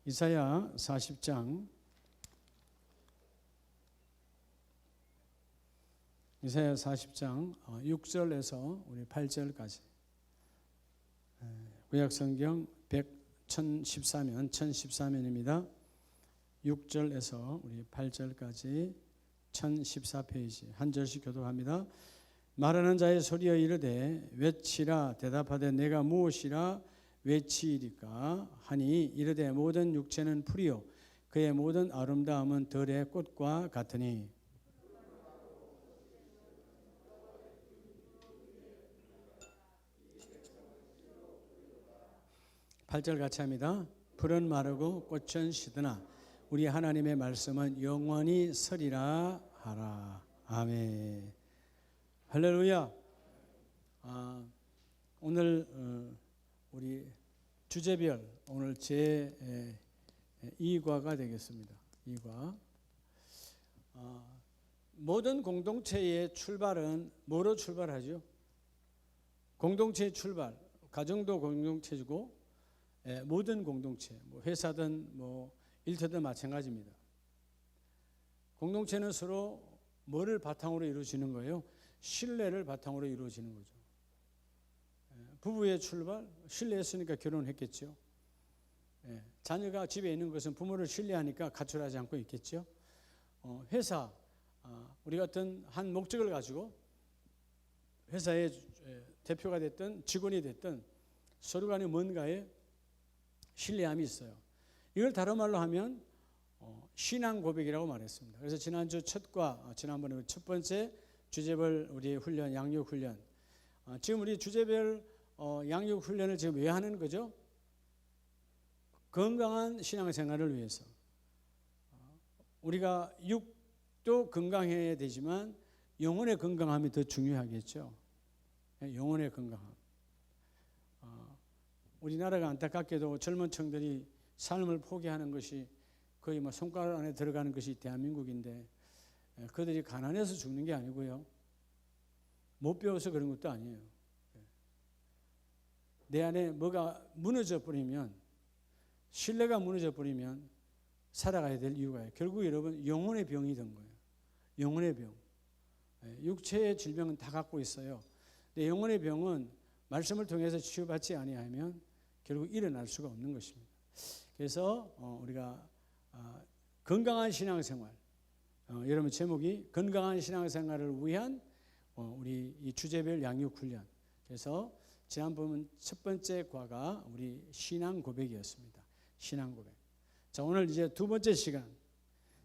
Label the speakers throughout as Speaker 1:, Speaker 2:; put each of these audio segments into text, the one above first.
Speaker 1: 이사야 40장 6절에서 우리 8절까지 구약성경 1014면입니다. 6절에서 우리 8절까지 1014페이지 한 절씩 교독합니다. 말하는 자의 소리여 이르되 외치라. 대답하되 내가 무엇이라 외치리까 하니 이르되 모든 육체는 풀이요 그의 모든 아름다움은 들의 꽃과 같으니. 8절 같이 합니다. 풀은 마르고 꽃은 시드나 우리 하나님의 말씀은 영원히 서리라 하라. 아멘. 할렐루야. 오늘 우리 주제별 오늘 제 2과가 되겠습니다. 2과. 모든 공동체의 출발은 뭐로 출발하죠? 공동체의 출발, 가정도 공동체이고 모든 공동체, 회사든 일터든 마찬가지입니다. 공동체는 서로 뭐를 바탕으로 이루어지는 거예요? 신뢰를 바탕으로 이루어지는 거죠. 부부의 출발, 신뢰했으니까 결혼했겠죠. 자녀가 집에 있는 것은 부모를 신뢰하니까 가출하지 않고 있겠죠. 회사, 우리가 어떤 한 목적을 가지고 회사의 대표가 됐든 직원이 됐든 서로 간에 뭔가에 신뢰함이 있어요. 이걸 다른 말로 하면 신앙 고백이라고 말했습니다. 그래서 지난번에 첫 번째 주제별 우리 훈련, 양육 훈련. 지금 우리 주제별 양육 훈련을 지금 왜 하는 거죠? 건강한 신앙생활을 위해서. 우리가 육도 건강해야 되지만 영혼의 건강함이 더 중요하겠죠. 영혼의 건강함. 우리나라가 안타깝게도 젊은 층들이 삶을 포기하는 것이 거의 손가락 안에 들어가는 것이 대한민국인데, 그들이 가난해서 죽는 게 아니고요, 못 배워서 그런 것도 아니에요. 내 안에 뭐가 무너져 버리면, 신뢰가 무너져 버리면 살아가야 될 이유가 있어요. 결국 여러분 영혼의 병이 된 거예요. 영혼의 병. 육체의 질병은 다 갖고 있어요. 근데 영혼의 병은 말씀을 통해서 치유받지 아니하면 결국 일어날 수가 없는 것입니다. 그래서 우리가 건강한 신앙생활, 여러분 제목이 건강한 신앙생활을 위한 우리 이 주제별 양육훈련. 그래서 지난번 첫 번째 과가 우리 신앙 고백이었습니다. 신앙 고백. 자, 오늘 이제 두 번째 시간.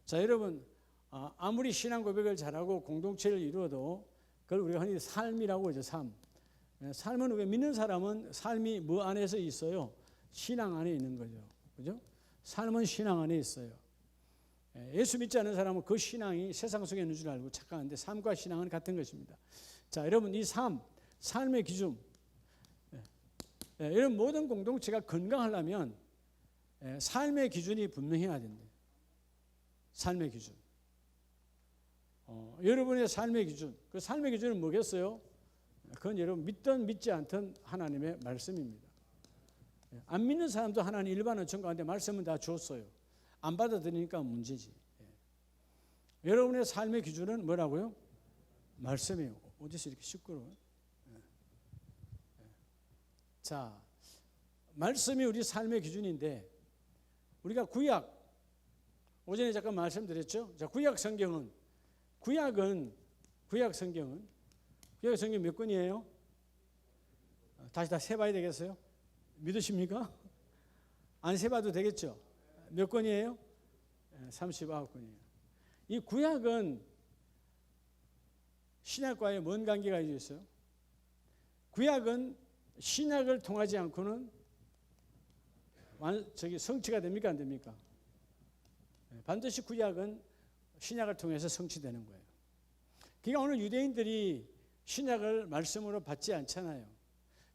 Speaker 1: 자, 여러분 아무리 신앙 고백을 잘하고 공동체를 이루어도 그걸 우리가 흔히 삶이라고 하죠. 삶은 왜 믿는 사람은 삶이 뭐 안에서 있어요? 신앙 안에 있는 거죠. 그죠? 삶은 신앙 안에 있어요. 예수 믿지 않는 사람은 그 신앙이 세상 속에 있는 줄 알고 착각하는데 삶과 신앙은 같은 것입니다. 자, 여러분 이 삶의 기준. 이런 모든 공동체가 건강하려면 삶의 기준이 분명해야 된대요. 삶의 기준. 여러분의 삶의 기준. 그 삶의 기준은 뭐겠어요? 그건 여러분 믿든 믿지 않든 하나님의 말씀입니다. 안 믿는 사람도 하나님 일반은 청구하는데 말씀은 다 줬어요. 안 받아들이니까 문제지. 여러분의 삶의 기준은 뭐라고요? 말씀이에요. 어디서 이렇게 시끄러워요? 자, 말씀이 우리 삶의 기준인데, 우리가 오전에 잠깐 말씀드렸죠? 자, 구약 성경 몇 권이에요? 다시 다 세봐야 되겠어요? 믿으십니까? 안 세봐도 되겠죠? 몇 권이에요? 39권이에요. 이 구약은 신약과의 뭔 관계가 있어요? 구약은 신약을 통하지 않고는 성취가 됩니까? 안 됩니까? 반드시 구약은 신약을 통해서 성취되는 거예요. 그러니까 오늘 유대인들이 신약을 말씀으로 받지 않잖아요.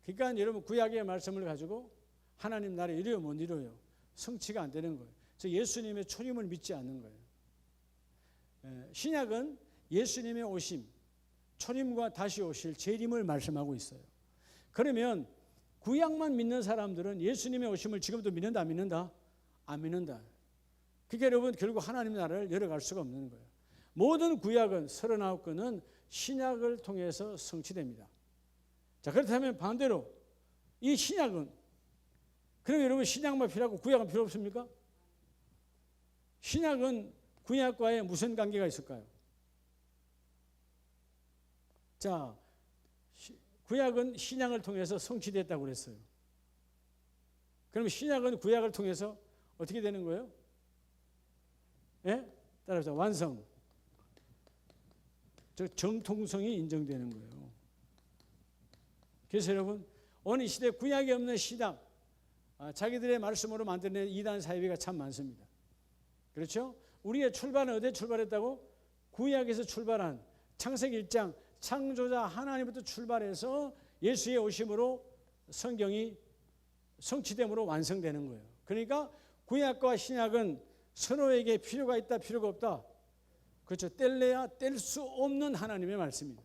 Speaker 1: 그러니까 여러분 구약의 말씀을 가지고 하나님 나라 이루어 못 이루어요. 성취가 안 되는 거예요. 그래서 예수님의 초림을 믿지 않는 거예요. 신약은 예수님의 오심, 초림과 다시 오실 재림을 말씀하고 있어요. 그러면 구약만 믿는 사람들은 예수님의 오심을 지금도 믿는다 안 믿는다? 안 믿는다. 그게 여러분 결국 하나님 나라를 열어갈 수가 없는 거예요. 모든 구약은 39권은 신약을 통해서 성취됩니다. 자, 그렇다면 반대로 이 신약은, 그럼 여러분 신약만 필요하고 구약은 필요 없습니까? 신약은 구약과의 무슨 관계가 있을까요? 자, 구약은 신약을 통해서 성취됐다고 그랬어요. 그러면 신약은 구약을 통해서 어떻게 되는 거예요? 예? 따라서 완성. 즉 정통성이 인정되는 거예요. 그래서 여러분 오늘 이 시대 구약이 없는 신약, 자기들의 말씀으로 만드는 이단 사이비가 참 많습니다. 그렇죠? 우리의 출발은 어디에 출발했다고? 구약에서 출발한 창세기 1장 창조자 하나님부터 출발해서 예수의 오심으로 성경이 성취됨으로 완성되는 거예요. 그러니까 구약과 신약은 서로에게 필요가 있다, 필요가 없다. 그렇죠. 뗄래야 뗄 수 없는 하나님의 말씀입니다.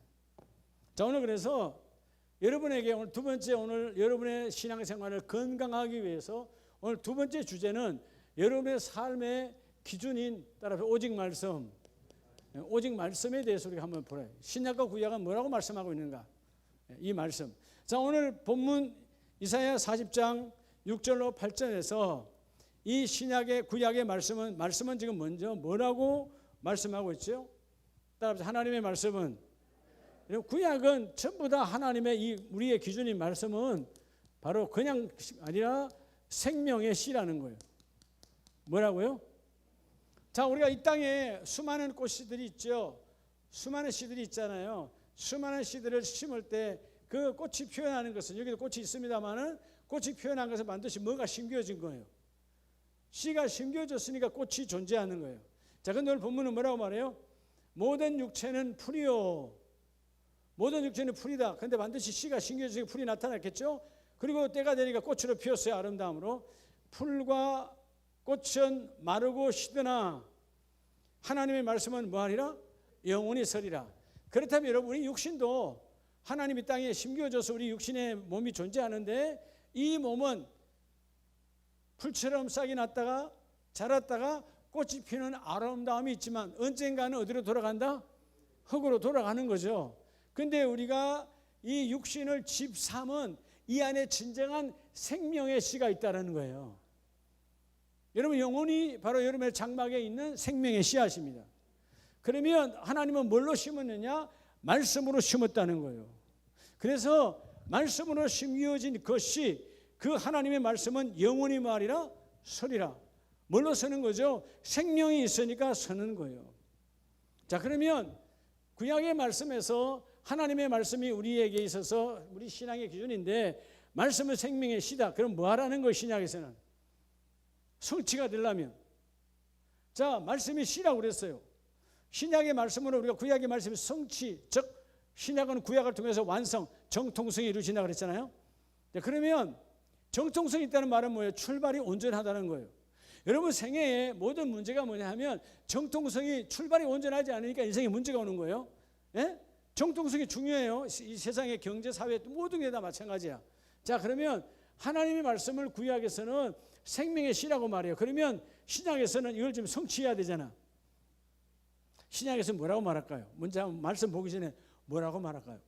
Speaker 1: 자, 오늘 그래서 여러분에게 오늘 두 번째, 오늘 여러분의 신앙생활을 건강하기 위해서 오늘 두 번째 주제는 여러분의 삶의 기준인 따라서 오직 말씀, 오직 말씀에 대해서 우리가 한번 보아요. 신약과 구약은 뭐라고 말씀하고 있는가? 이 말씀. 자, 오늘 본문 이사야 40장 6절로 8절에서 이 신약의 구약의 말씀은 지금 먼저 뭐라고 말씀하고 있죠? 따라서 하나님의 말씀은, 구약은 전부 다 하나님의 이 우리의 기준인 말씀은 바로 그냥 아니라 생명의 씨라는 거예요. 뭐라고요? 자, 우리가 이 땅에 수많은 꽃씨들이 있죠. 수많은 씨들이 있잖아요. 수많은 씨들을 심을 때 그 꽃이 피어나는 것은, 여기도 꽃이 있습니다만은 꽃이 피어난 것은 반드시 뭐가 심겨진 거예요. 씨가 심겨졌으니까 꽃이 존재하는 거예요. 자, 근데 오늘 본문은 뭐라고 말해요? 모든 육체는 풀이요. 모든 육체는 풀이다. 근데 반드시 씨가 심겨지고 풀이 나타났겠죠? 그리고 때가 되니까 꽃으로 피었어요. 아름다움으로. 풀과 꽃은 마르고 시드나 하나님의 말씀은 뭐하리라? 영원히 서리라. 그렇다면 여러분, 우리 육신도 하나님이 땅에 심겨져서 우리 육신의 몸이 존재하는데, 이 몸은 풀처럼 싹이 났다가 자랐다가 꽃이 피는 아름다움이 있지만 언젠가는 어디로 돌아간다? 흙으로 돌아가는 거죠. 근데 우리가 이 육신을 집삼은 이 안에 진정한 생명의 씨가 있다는 거예요. 여러분, 영혼이 바로 여러분의 장막에 있는 생명의 씨앗입니다. 그러면 하나님은 뭘로 심었느냐? 말씀으로 심었다는 거예요. 그래서 말씀으로 심겨진 것이, 그 하나님의 말씀은 영원히 말이라 서리라. 뭘로 서는 거죠? 생명이 있으니까 서는 거예요. 자, 그러면 구약의 말씀에서 하나님의 말씀이 우리에게 있어서 우리 신앙의 기준인데, 말씀은 생명의 씨다. 그럼 뭐 하라는 거예요? 신약에서는 성취가 되려면, 자, 말씀이 씨라고 그랬어요. 신약의 말씀으로 우리가 구약의 말씀이 성취, 즉 신약은 구약을 통해서 완성, 정통성이 이루어진다 그랬잖아요. 그러면 정통성이 있다는 말은 뭐예요? 출발이 온전하다는 거예요. 여러분, 생애에 모든 문제가 뭐냐 하면 정통성이, 출발이 온전하지 않으니까 인생에 문제가 오는 거예요. 예? 정통성이 중요해요. 이 세상의 경제, 사회 모든 게 다 마찬가지야. 자, 그러면 하나님의 말씀을 구약에서는 생명의 씨라고 말해요. 그러면 신약에서는 이걸 좀 성취해야 되잖아. 신약에서 뭐라고 말할까요? 먼저 한번 말씀 보기 전에 뭐라고 말할까요?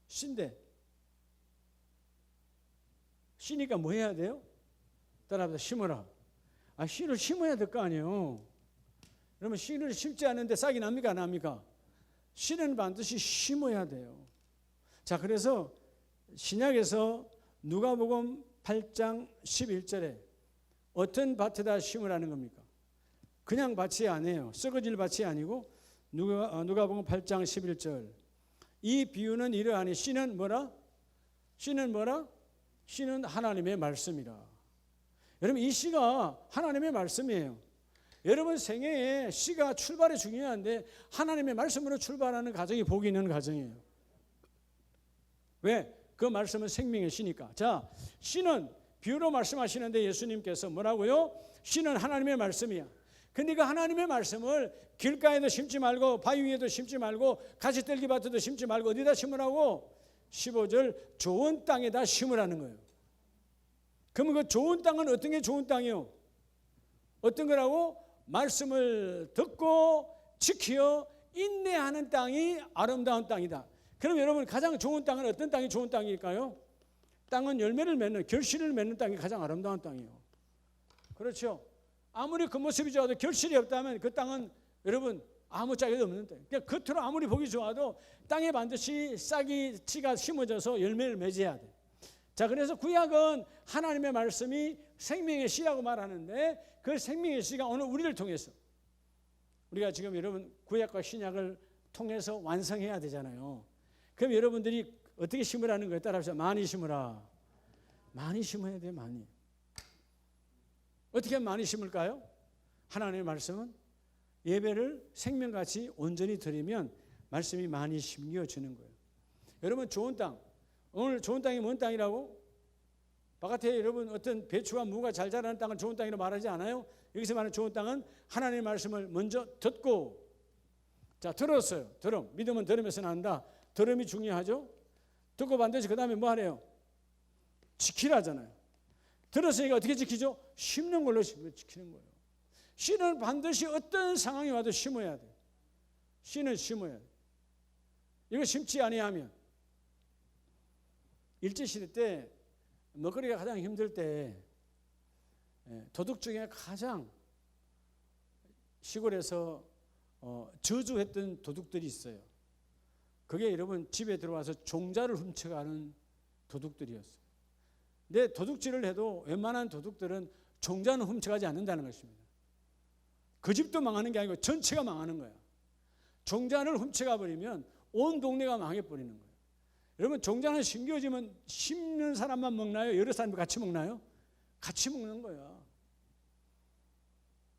Speaker 1: 씨인데, 씨니까 뭐 해야 돼요? 따라합니다. 심어라. 씨를 심어야 될 거 아니에요. 그러면 씨를 심지 않는데 싹이 납니까? 안 납니까? 씨는 반드시 심어야 돼요. 자, 그래서 신약에서 누가복음 8장 11절에 어떤 밭에다 심으라는 겁니까? 그냥 밭이 아니에요. 썩어질 밭이 아니고 누가복음 8장 11절. 이 비유는 이러하니 씨는 뭐라? 씨는 뭐라? 씨는 하나님의 말씀이라. 여러분, 이 씨가 하나님의 말씀이에요. 여러분 생애에 씨가 출발이 중요한데 하나님의 말씀으로 출발하는 가정이 복이 있는 가정이에요. 왜? 그 말씀은 생명의 씨니까. 자, 씨는 비유로 말씀하시는데 예수님께서 뭐라고요? 씨는 하나님의 말씀이야. 근데 그 하나님의 말씀을 길가에도 심지 말고 바위 위에도 심지 말고 가시떨기밭에도 심지 말고 어디다 심으라고? 15절 좋은 땅에다 심으라는 거예요. 그러면 그 좋은 땅은 어떤 게 좋은 땅이요? 어떤 거라고? 말씀을 듣고 지키어 인내하는 땅이 아름다운 땅이다. 그럼 여러분, 가장 좋은 땅은 어떤 땅이 좋은 땅일까요? 땅은 열매를 맺는, 결실을 맺는 땅이 가장 아름다운 땅이에요. 그렇죠? 아무리 그 모습이 좋아도 결실이 없다면 그 땅은 여러분 아무 짝에도 없는 땅. 그러니까 겉으로 아무리 보기 좋아도 땅에 반드시 싹이 씨가 심어져서 열매를 맺어야 돼. 자, 그래서 구약은 하나님의 말씀이 생명의 씨라고 말하는데, 그 생명의 씨가 오늘 우리를 통해서, 우리가 지금 여러분 구약과 신약을 통해서 완성해야 되잖아요. 그럼 여러분들이 어떻게 심으라는 거에 따라서 많이 심으라. 많이 심어야 돼. 많이. 어떻게 많이 심을까요? 하나님의 말씀은 예배를 생명같이 온전히 드리면 말씀이 많이 심겨지는 거예요. 여러분, 좋은 땅, 오늘 좋은 땅이 뭔 땅이라고? 바깥에 여러분 어떤 배추와 무가 잘 자라는 땅을 좋은 땅이라고 말하지 않아요? 여기서 말하는 좋은 땅은 하나님의 말씀을 먼저 듣고, 자, 들었어요. 들음. 믿음은 들으면서 난다. 들음이 중요하죠. 듣고 반드시 그 다음에 뭐 하래요? 지키라잖아요. 들었으니까 어떻게 지키죠? 심는 걸로 지키는 거예요. 씨는 반드시 어떤 상황이 와도 심어야 돼. 씨는 심어야 돼. 이거 심지 아니하면, 일제시대 때 먹거리가 가장 힘들 때 도둑 중에 가장 시골에서 저주했던 도둑들이 있어요. 그게 여러분 집에 들어와서 종자를 훔쳐가는 도둑들이었어요. 근데 도둑질을 해도 웬만한 도둑들은 종자는 훔쳐가지 않는다는 것입니다. 그 집도 망하는 게 아니고 전체가 망하는 거야. 종자를 훔쳐가 버리면 온 동네가 망해버리는 거예요. 여러분, 종자는 심겨지면 심는 사람만 먹나요? 여러 사람이 같이 먹나요? 같이 먹는 거야.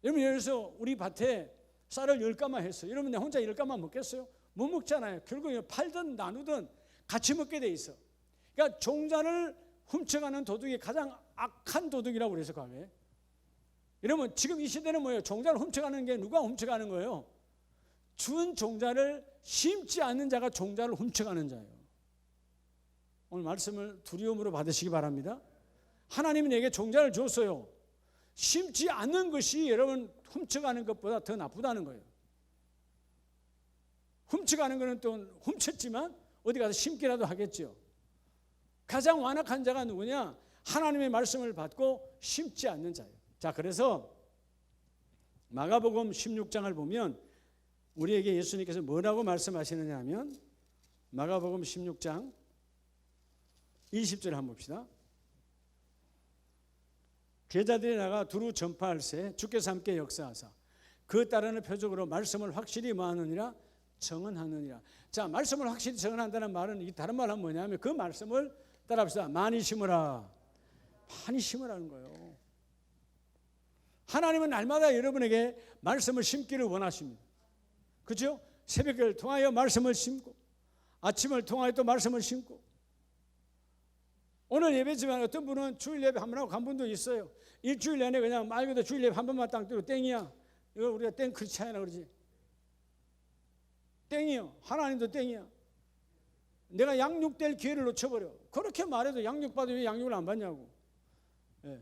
Speaker 1: 여러분, 예를 들어서 우리 밭에 쌀을 10가마 했어요. 여러분, 내가 혼자 10가마 먹겠어요? 못 먹잖아요. 결국 팔든 나누든 같이 먹게 돼 있어. 그러니까 종자를 훔쳐가는 도둑이 가장 악한 도둑이라고 그래서 과거에. 여러분, 지금 이 시대는 뭐예요? 종자를 훔쳐가는 게 누가 훔쳐가는 거예요? 준 종자를 심지 않는 자가 종자를 훔쳐가는 자예요. 오늘 말씀을 두려움으로 받으시기 바랍니다. 하나님이 내게 종자를 줬어요. 심지 않는 것이 여러분 훔쳐가는 것보다 더 나쁘다는 거예요. 훔쳐가는 것은 또 훔쳤지만 어디 가서 심기라도 하겠죠. 가장 완악한 자가 누구냐? 하나님의 말씀을 받고 심지 않는 자예요. 자, 그래서 마가복음 16장을 보면 우리에게 예수님께서 뭐라고 말씀하시느냐 하면, 마가복음 16장 20절 한번 봅시다. 제자들이 나가 두루 전파할세 주께서 함께 역사하사 그 따르는 표적으로 말씀을 확실히 뭐하느니라? 정언하느니라. 자, 말씀을 확실히 정언한다는 말은 이 다른 말은 뭐냐면 그 말씀을 따라합시다. 많이 심으라. 많이 심으라는 거예요. 하나님은 날마다 여러분에게 말씀을 심기를 원하십니다. 그렇죠? 새벽을 통하여 말씀을 심고 아침을 통하여 또 말씀을 심고, 오늘 예배지만 어떤 분은 주일 예배 한 번 하고 간 분도 있어요. 일주일 내내 그냥 말 그대로 주일 예배 한 번만 딱 뜨고 땡이야. 이거 우리가 땡 크리스찬이라 그러지. 땡이요. 하나님도 땡이야. 내가 양육될 기회를 놓쳐버려. 그렇게 말해도 양육받으면 왜 양육을 안 받냐고. 예.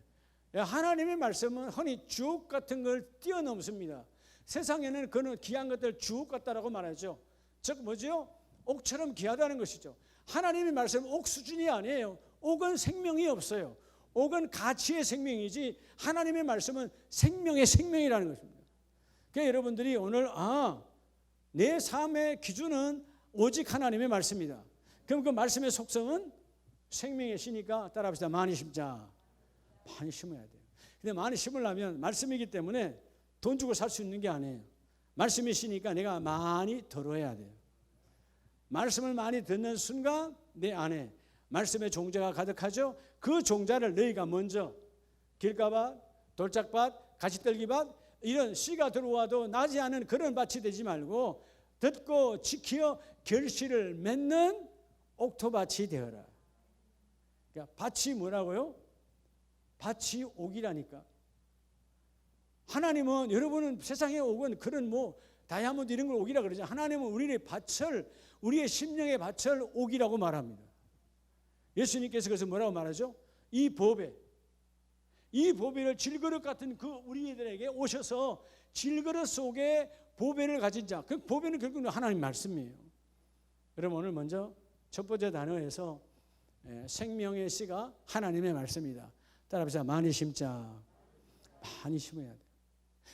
Speaker 1: 하나님의 말씀은 흔히 주옥 같은 걸 뛰어넘습니다. 세상에는 그는 귀한 것들 주옥 같다라고 말하죠. 즉 뭐죠? 옥처럼 귀하다는 것이죠. 하나님의 말씀은 옥 수준이 아니에요. 옥은 생명이 없어요. 옥은 가치의 생명이지 하나님의 말씀은 생명의 생명이라는 것입니다. 그러니까 여러분들이 오늘 내 삶의 기준은 오직 하나님의 말씀이다. 그럼 그 말씀의 속성은 생명의 씨니까 따라합시다. 많이 심자. 많이 심어야 돼요. 근데 많이 심으려면 말씀이기 때문에 돈 주고 살 수 있는 게 아니에요. 말씀이 씨니까 내가 많이 들어야 돼요. 말씀을 많이 듣는 순간 내 안에 말씀의 종자가 가득하죠. 그 종자를 너희가 먼저 길가밭, 돌짝밭, 가시떨기밭 이런 씨가 들어와도 나지 않은 그런 밭이 되지 말고 듣고 지키어 결실을 맺는 옥토밭이 되어라. 그러니까 밭이 뭐라고요? 밭이 옥이라니까. 하나님은 여러분은 세상의 옥은 그런 다이아몬드 이런 걸 옥이라 그러죠. 하나님은 우리의 밭을, 우리의 심령의 밭을 옥이라고 말합니다. 예수님께서 그래서 뭐라고 말하죠? 이 법에 이 보배를 질그릇 같은 그 우리들에게 오셔서 질그릇 속에 보배를 가진 자, 그 보배는 결국 하나님 말씀이에요. 여러분 오늘 먼저 첫 번째 단어에서 생명의 씨가 하나님의 말씀이다. 따라합시다. 많이 심자. 많이 심어야 돼.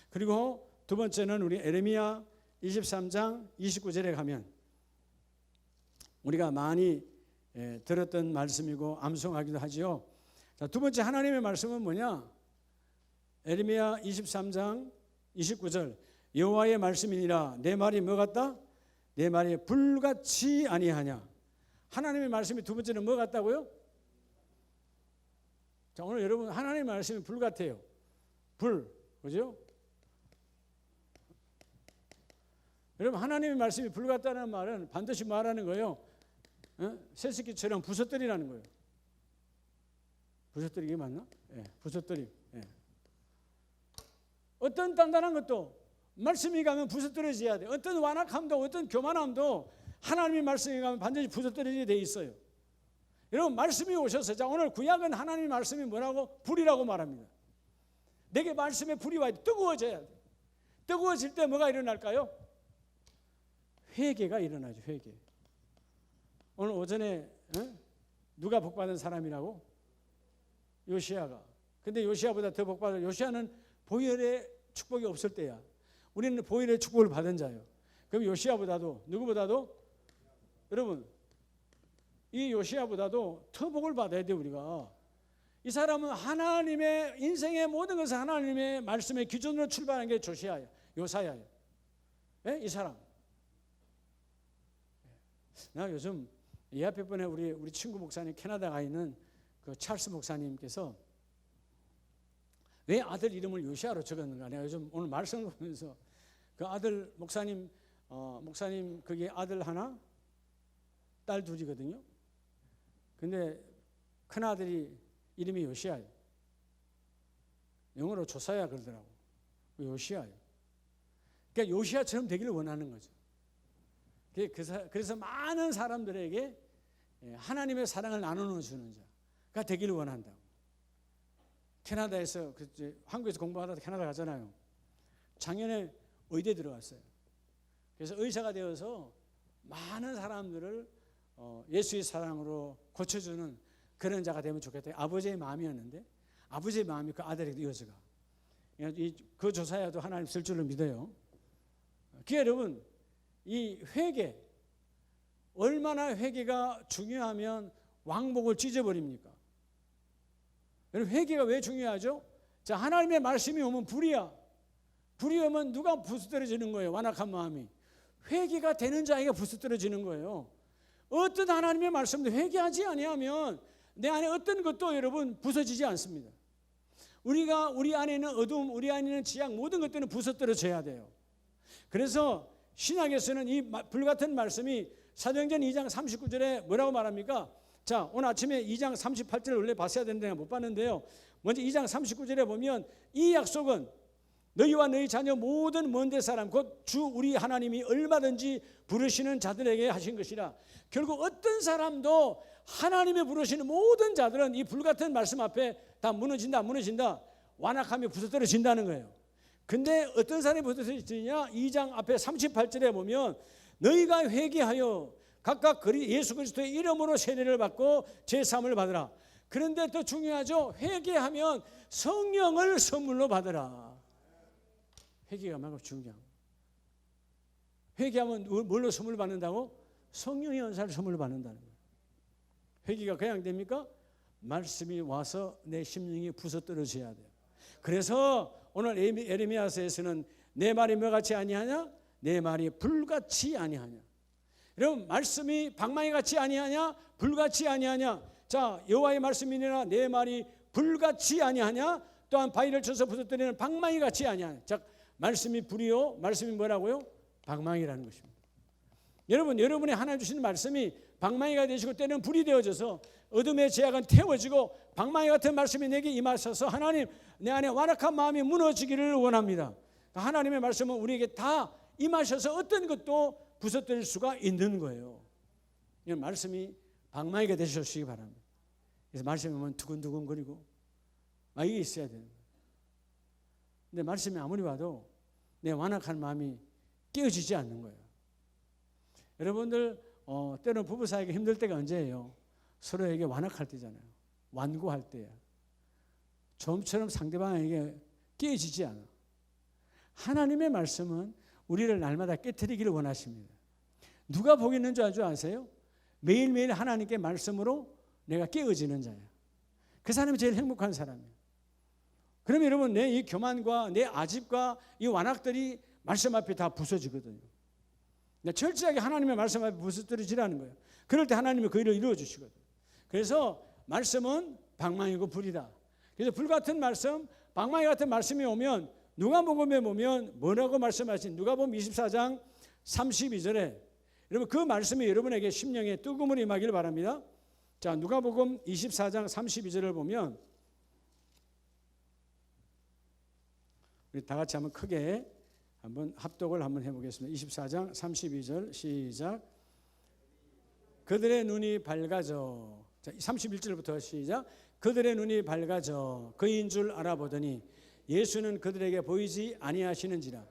Speaker 1: 그리고 두 번째는 우리 에레미야 23장 29절에 가면 우리가 많이 들었던 말씀이고 암송하기도 하지요. 자, 두 번째 하나님의 말씀은 뭐냐? 에레미야 23장 29절 여호와의 말씀이니라 내 말이 뭐 같다? 내 말이 불같이 아니하냐. 하나님의 말씀이 두 번째는 뭐 같다고요? 자, 오늘 여러분 하나님의 말씀이 불 같아요. 불, 그죠? 여러분 하나님의 말씀이 불 같다는 말은 반드시 말하는 거예요. 새끼처럼 부서뜨리라는 거예요. 부서뜨리기 맞나? 예, 부서뜨림. 예. 어떤 단단한 것도 말씀이 가면 부서뜨려져야 돼. 어떤 완악함도 어떤 교만함도 하나님의 말씀이 가면 반드시 부서뜨려지게 돼 있어요. 여러분 말씀이 오셔서 자 오늘 구약은 하나님의 말씀이 뭐라고? 불이라고 말합니다. 내게 말씀의 불이 와야 돼. 뜨거워져야 돼. 뜨거워질 때 뭐가 일어날까요? 회개가 일어나죠. 회개. 오늘 오전에 누가 복받은 사람이라고? 요시야가. 근데 요시야보다 더 복받은 요시야는 보혈의 축복이 없을 때야. 우리는 보혈의 축복을 받은 자예요. 그럼 요시야보다도 누구보다도 여러분 이 요시야보다도 더 복을 받아야 돼 우리가. 이 사람은 하나님의 인생의 모든 것을 하나님의 말씀의 기준으로 출발한 게 조시야예요. 요사야예요. 네? 이 사람. 나 요즘 이 앞에 번에 우리 친구 목사님 캐나다 가 있는 그 찰스 목사님께서 왜 아들 이름을 요시야로 적었는가 내가 요즘 오늘 말씀을 보면서 그 아들 목사님 그게 아들 하나 딸 둘이거든요. 근데 큰 아들이 이름이 요시야예요. 영어로 조사야 그러더라고. 요시야예요. 그러니까 요시야처럼 되기를 원하는 거죠. 그래서 많은 사람들에게 하나님의 사랑을 나누어 주는 자가 되기를 원한다고. 캐나다에서 한국에서 공부하다가 캐나다 가잖아요. 작년에 의대 들어갔어요. 그래서 의사가 되어서 많은 사람들을 예수의 사랑으로 고쳐주는 그런 자가 되면 좋겠다. 아버지의 마음이었는데 아버지의 마음이 그 아들에게 이어져가. 그 조사야도 하나님 쓸 줄을 믿어요. 그게 여러분 이 회개 얼마나 회개가 중요하면 왕복을 찢어버립니까? 여러분 회개가 왜 중요하죠? 자 하나님의 말씀이 오면 불이야. 불이 오면 누가 부스러지는 거예요? 완악한 마음이. 회개가 되는 자에게 부스러지는 거예요. 어떤 하나님의 말씀도 회개하지 아니하면 내 안에 어떤 것도 여러분 부서지지 않습니다. 우리 안에 있는 어둠, 우리 안에 있는 지향 모든 것들은 부서뜨려져야 돼요. 그래서 신약에서는 이 불같은 말씀이 사도행전 2장 39절에 뭐라고 말합니까? 자 오늘 아침에 2장 38절을 원래 봤어야 되는데 못 봤는데요. 먼저 2장 39절에 보면 이 약속은 너희와 너희 자녀 모든 먼데 사람 곧 주 우리 하나님이 얼마든지 부르시는 자들에게 하신 것이라. 결국 어떤 사람도 하나님이 부르시는 모든 자들은 이 불같은 말씀 앞에 다 무너진다 완악하며 부서뜨려진다는 거예요. 근데 어떤 사람이 부서뜨려지냐? 2장 앞에 38절에 보면 너희가 회개하여 각각 예수 그리스도의 이름으로 세례를 받고 제사함을 받으라. 그런데 더 중요하죠. 회개하면 성령을 선물로 받으라. 회개가 매우 중요한. 회개하면 뭘로 선물 받는다고? 성령의 은사를 선물 받는다는 거예요. 회개가 그냥 됩니까? 말씀이 와서 내 심령이 부서뜨려져야 돼요. 그래서 오늘 에레미야서에서는 내 말이 뭐같이 아니하냐? 내 말이 불같이 아니하냐? 여러분 말씀이 방망이같이 아니하냐? 불같이 아니하냐? 자 여호와의 말씀이니라 내 말이 불같이 아니하냐? 또한 바위를 쳐서 부서뜨리는 방망이같이 아니하냐? 자 말씀이 불이요 말씀이 뭐라고요? 방망이라는 것입니다. 여러분이 하나님 주시는 말씀이 방망이가 되시고 때는 불이 되어져서 어둠의 제약은 태워지고 방망이 같은 말씀이 내게 임하셔서 하나님 내 안에 완악한 마음이 무너지기를 원합니다. 하나님의 말씀은 우리에게 다 임하셔서 어떤 것도 부서뜨릴 수가 있는 거예요. 이 말씀이 방망이가 되시기 바랍니다. 그래서 말씀이 오면 두근두근거리고 이게 있어야 되는 거예요. 근데 말씀이 아무리 봐도 내 완악한 마음이 깨어지지 않는 거예요. 여러분들 때로는 부부 사이가 힘들 때가 언제예요? 서로에게 완악할 때잖아요. 완고할 때야. 좀처럼 상대방에게 깨어지지 않아. 하나님의 말씀은 우리를 날마다 깨트리기를 원하십니다. 누가 복이 있는 줄 아세요? 매일매일 하나님께 말씀으로 내가 깨어지는 자야. 그 사람이 제일 행복한 사람이에요. 그러면 여러분 내 이 교만과 내 아집과 이 완악들이 말씀 앞에 다 부서지거든요. 철저하게 하나님의 말씀 앞에 부서뜨려지라는 거예요. 그럴 때 하나님이 그 일을 이루어 주시거든요. 그래서 말씀은 방망이고 불이다. 그래서 불같은 말씀, 방망이 같은 말씀이 오면 누가복음에 보면 뭐라고 말씀하신 누가복음 24장 32절에 여러분 그 말씀이 여러분에게 심령에 뜨거움을 임하기를 바랍니다. 자, 누가복음 24장 32절을 보면 우리 다 같이 한번 크게 한번 합독을 한번 해보겠습니다. 24장 32절 시작. 그들의 눈이 밝아져. 자, 31절부터 시작. 그들의 눈이 밝아져 그인 줄 알아보더니 예수는 그들에게 보이지 아니하시는지라.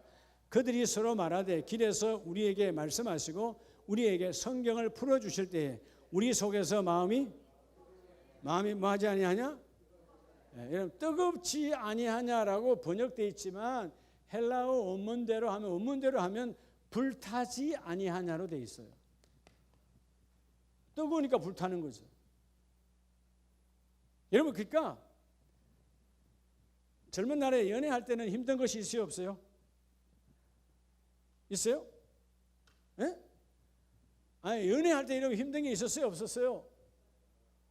Speaker 1: 그들이 서로 말하되 길에서 우리에게 말씀하시고 우리에게 성경을 풀어주실 때에 우리 속에서 마음이 뭐하지 아니하냐? 여러분 뜨겁지 아니하냐라고 번역되어 있지만 헬라어 원문대로 하면 불타지 아니하냐로 되어 있어요. 뜨거우니까 불타는 거죠. 여러분 그러니까 젊은 날에 연애할 때는 힘든 것이 있어요 없어요? 있어요? 예? 아니 연애할 때 이런 힘든 게 있었어요 없었어요?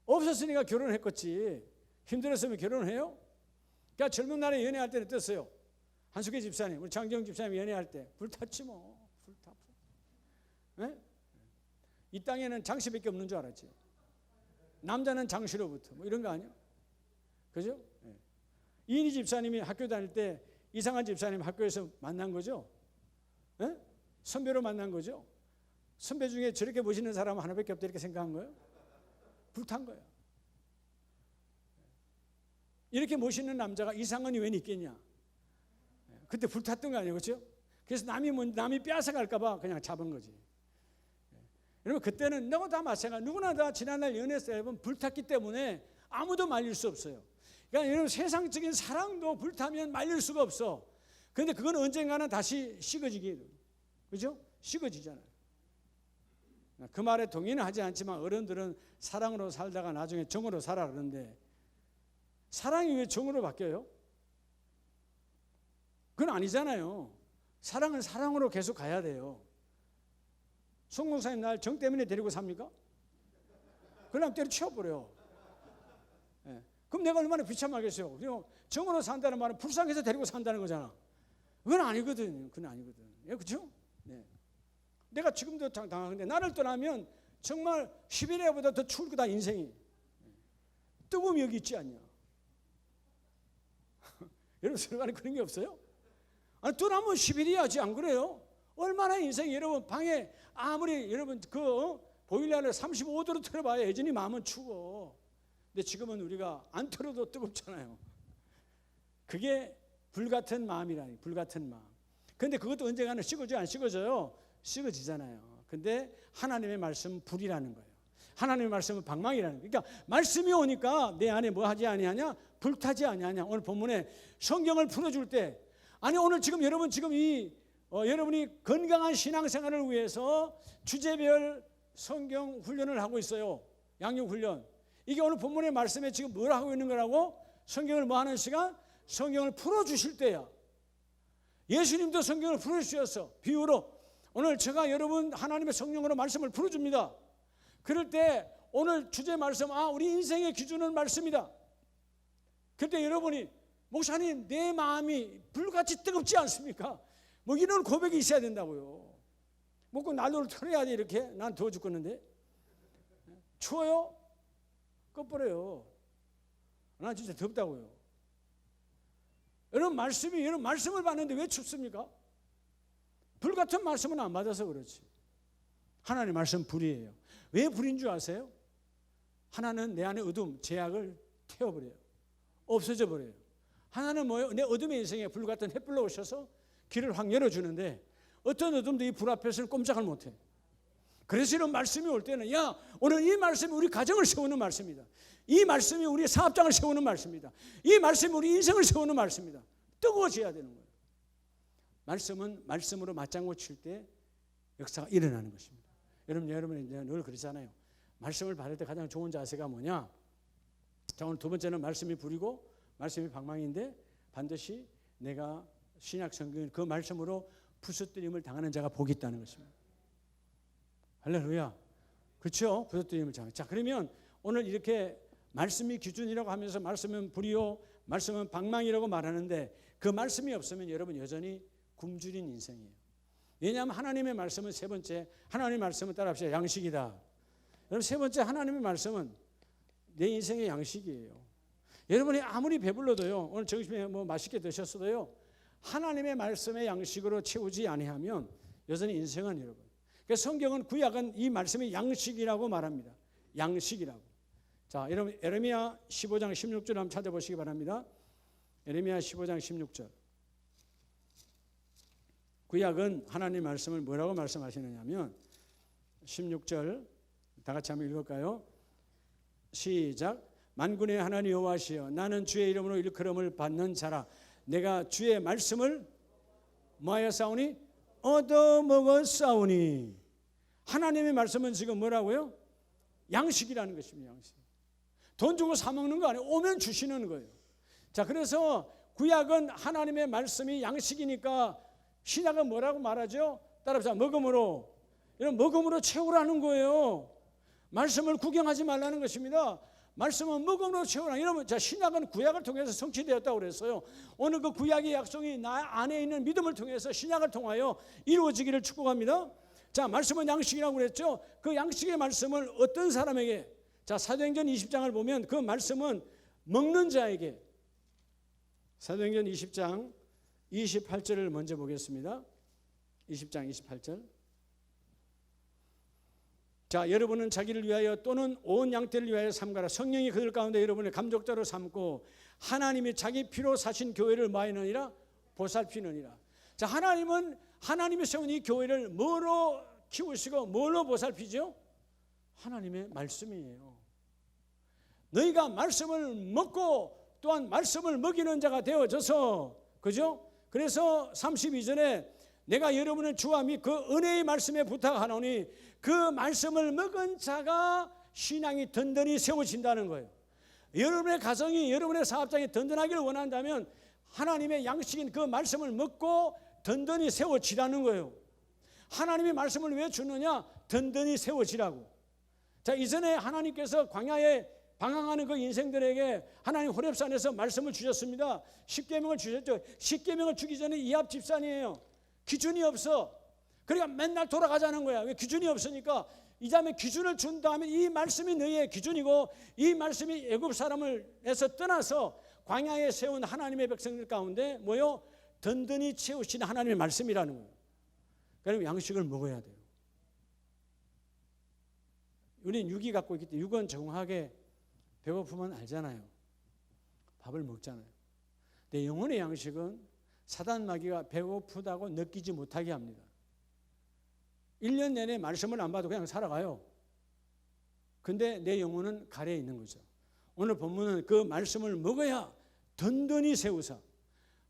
Speaker 1: 없었으니까 결혼을 했겠지. 힘들었으면 결혼을 해요? 그러니까 젊은 날에 연애할 때는 어땠어요? 한숙희 집사님, 우리 장정 집사님 연애할 때 불탔지 뭐. 불타. 예? 이 땅에는 장씨밖에 없는 줄 알았지. 남자는 장씨로부터 뭐 이런 거 아니야? 그죠? 예. 이인희 집사님이 학교 다닐 때 이상한 집사님 학교에서 만난 거죠? 예? 선배로 만난 거죠? 선배 중에 저렇게 멋있는 사람은 하나밖에 없다 이렇게 생각한 거예요? 불탄 거예요. 이렇게 멋있는 남자가 이상한이 웬 있겠냐? 그때 불탔던 거 아니에요, 그렇죠? 그래서 남이 빼앗아갈까 봐 그냥 잡은 거지. 여러분 그때는 너무 다 마찬가지. 누구나 다 지난날 연애했을 때 여러분 불탔기 때문에 아무도 말릴 수 없어요. 그러니까 여러분 세상적인 사랑도 불타면 말릴 수가 없어. 그런데 그건 언젠가는 다시 식어지게 돼요. 그렇죠? 식어지잖아요. 그 말에 동의는 하지 않지만 어른들은 사랑으로 살다가 나중에 정으로 살아 그러는데 사랑이 왜 정으로 바뀌어요? 그건 아니잖아요. 사랑은 사랑으로 계속 가야 돼요. 송 목사님 날 정 때문에 데리고 삽니까? 그럼 때려치워버려. 네. 그럼 내가 얼마나 비참하겠어요. 그리고 정으로 산다는 말은 불쌍해서 데리고 산다는 거잖아. 그건 아니거든. 그건 아니거든. 예, 그렇죠? 네. 내가 지금도 당하는데 나를 떠나면 정말 시베리아보다 더 추울 거다 인생이. 뜨거움이 여기 있지 않냐? 여러분 서로 간에 그런 게 없어요? 아니 떠나면 시베리아지 안 그래요? 얼마나 인생이 여러분 방에 아무리 여러분 그 보일러를 35도로 틀어봐야 여전히 마음은 추워. 근데 지금은 우리가 안 틀어도 뜨겁잖아요. 그게 불같은 마음이라니. 불같은 마음. 근데 그것도 언젠가는 식어져요 안 식어져요? 식어지잖아요. 근데 하나님의 말씀은 불이라는 거예요. 하나님의 말씀은 방망이라는 거예요. 그러니까 말씀이 오니까 내 안에 뭐 하지 아니하냐? 불타지 아니하냐? 오늘 본문에 성경을 풀어줄 때 아니 오늘 지금 여러분 지금 여러분이 건강한 신앙생활을 위해서 주제별 성경 훈련을 하고 있어요. 양육 훈련. 이게 오늘 본문의 말씀에 지금 뭘 하고 있는 거라고? 성경을 뭐 하는 시간? 성경을 풀어주실 때야. 예수님도 성경을 풀어주셨어. 비유로. 오늘 제가 여러분 하나님의 성령으로 말씀을 풀어줍니다. 그럴 때 오늘 주제 말씀 우리 인생의 기준은 말씀이다. 그때 여러분이 목사님 내 마음이 불같이 뜨겁지 않습니까? 뭐 이런 고백이 있어야 된다고요. 먹고 난로를 틀어야 돼 이렇게. 난 더워 죽겠는데. 추워요? 꺼버려요. 난 진짜 덥다고요. 여러분 말씀을 받는데 왜 춥습니까? 불같은 말씀은 안 받아서 그렇지. 하나님의 말씀 불이에요. 왜 불인 줄 아세요? 하나는 내 안에 어둠, 죄악을 태워버려요. 없어져 버려요. 하나는 뭐예요? 내 어둠의 인생에 불 같은 햇불로 오셔서 길을 확 열어주는데 어떤 어둠도 이 불 앞에서는 꼼짝을 못해. 그래서 이런 말씀이 올 때는 야, 오늘 이 말씀이 우리 가정을 세우는 말씀이다. 이 말씀이 우리 사업장을 세우는 말씀이다. 이 말씀이 우리 인생을 세우는 말씀이다. 뜨거워져야 되는 거예요. 말씀은 말씀으로 맞장구 칠 때 역사가 일어나는 것입니다. 여러분이 이제 늘 그러잖아요. 말씀을 받을 때 가장 좋은 자세가 뭐냐? 자, 오늘 두 번째는 말씀이 불이고 말씀이 방망이인데 반드시 내가 신약 성경 그 말씀으로 부서뜨림을 당하는 자가 복이 있다는 것입니다. 할렐루야. 그렇죠? 부서뜨림을 당하는. 자, 그러면 오늘 이렇게 말씀이 기준이라고 하면서 말씀은 불이요, 말씀은 방망이라고 말하는데 그 말씀이 없으면 여러분 여전히 굶주린 인생이에요. 왜냐하면 하나님의 말씀은 세 번째, 하나님의 말씀은 따라합시다. 양식이다. 여러분 세 번째 하나님의 말씀은 내 인생의 양식이에요. 여러분이 아무리 배불러도요, 오늘 점심에 뭐 맛있게 드셨어도요, 하나님의 말씀의 양식으로 채우지 아니하면 여전히 인생은 여러분. 그래서 성경은 구약은 이 말씀이 양식이라고 말합니다. 양식이라고. 자, 여러분 에레미야 15장 16절 한번 찾아보시기 바랍니다. 에레미야 15장 16절. 구약은 하나님 말씀을 뭐라고 말씀하시느냐면 16절 다 같이 한번 읽을까요? 시작. 만군의 하나님 여호와시여 나는 주의 이름으로 일컬음을 받는 자라. 내가 주의 말씀을 뭐하여 싸우니? 얻어먹었사오니. 하나님의 말씀은 지금 뭐라고요? 양식이라는 것입니다. 양식. 돈 주고 사 먹는 거 아니에요. 오면 주시는 거예요. 자, 그래서 구약은 하나님의 말씀이 양식이니까 신약은 뭐라고 말하죠? 따라서 먹음으로. 이런 먹음으로 채우라는 거예요. 말씀을 구경하지 말라는 것입니다. 말씀은 먹음으로 채우라. 이러면 자, 신약은 구약을 통해서 성취되었다고 그랬어요. 오늘 그 구약의 약속이 나 안에 있는 믿음을 통해서 신약을 통하여 이루어지기를 축복합니다. 자, 말씀은 양식이라고 그랬죠. 그 양식의 말씀을 어떤 사람에게, 자, 사도행전 20장을 보면 그 말씀은 먹는 자에게, 사도행전 20장 28절을 먼저 보겠습니다. 20장 28절. 자, 여러분은 자기를 위하여 또는 온 양떼를 위하여 삼가라. 성령이 그들 가운데 여러분의 감족자로 삼고 하나님이 자기 피로 사신 교회를 마이느니라 보살피느니라. 자, 하나님은 하나님이 세운 이 교회를 뭐로 키우시고 뭘로 보살피죠? 하나님의 말씀이에요. 너희가 말씀을 먹고 또한 말씀을 먹이는 자가 되어져서, 그죠? 그래서 32절에 내가 여러분의 주와 및 그 은혜의 말씀에 부탁하노니 그 말씀을 먹은 자가 신앙이 든든히 세워진다는 거예요. 여러분의 가정이, 여러분의 사업장이 든든하기를 원한다면 하나님의 양식인 그 말씀을 먹고 든든히 세워지라는 거예요. 하나님의 말씀을 왜 주느냐? 든든히 세워지라고. 자, 이전에 하나님께서 광야에 방황하는 그 인생들에게 하나님 호렙산에서 말씀을 주셨습니다. 십계명을 주셨죠. 십계명을 주기 전에 이합 집산이에요. 기준이 없어. 그러니까 맨날 돌아가자는 거야. 왜? 기준이 없으니까. 이 다음에 기준을 준 다음에 이 말씀이 너희의 기준이고 이 말씀이 애굽 사람을에서 떠나서 광야에 세운 하나님의 백성들 가운데 뭐요? 든든히 채우신 하나님의 말씀이라는 거예요. 그러면 양식을 먹어야 돼요. 우리는 육이 갖고 있기 때문에 육은 정확하게 배고프면 알잖아요. 밥을 먹잖아요. 근데 영혼의 양식은 사단 마귀가 배고프다고 느끼지 못하게 합니다. 1년 내내 말씀을 안 봐도 그냥 살아가요. 근데 내 영혼은 가래에 있는 거죠. 오늘 본문은 그 말씀을 먹어야 든든히 세우사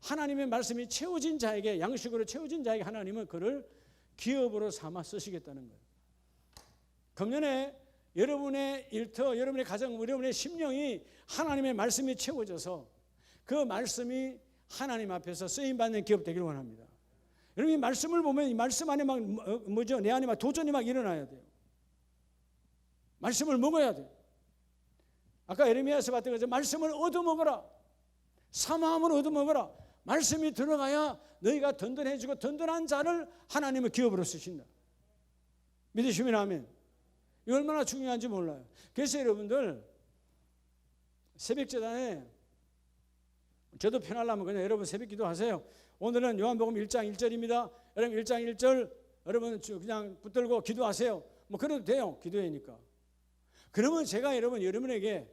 Speaker 1: 하나님의 말씀이 채워진 자에게, 양식으로 채워진 자에게 하나님은 그를 기업으로 삼아 쓰시겠다는 거예요. 금년에 여러분의 일터, 여러분의 가정, 여러분의 심령이 하나님의 말씀이 채워져서 그 말씀이 하나님 앞에서 쓰임받는 기업 되기를 원합니다. 여러분 이 말씀을 보면 이 말씀 안에 막 뭐죠? 내 안에 막 도전이 막 일어나야 돼요. 말씀을 먹어야 돼요. 아까 에레미야에서 봤던 것처럼 말씀을 얻어먹어라. 사마음을 얻어먹어라. 말씀이 들어가야 너희가 든든해지고 든든한 자를 하나님의 기업으로 쓰신다. 믿으시면 아멘. 이 얼마나 중요한지 몰라요. 그래서 여러분들 새벽제단에 저도 편하려면 그냥 여러분 새벽 기도하세요. 오늘은 요한복음 1장 1절입니다. 여러분 1장 1절 여러분 그냥 붙들고 기도하세요. 뭐 그래도 돼요. 기도회니까. 그러면 제가 여러분에게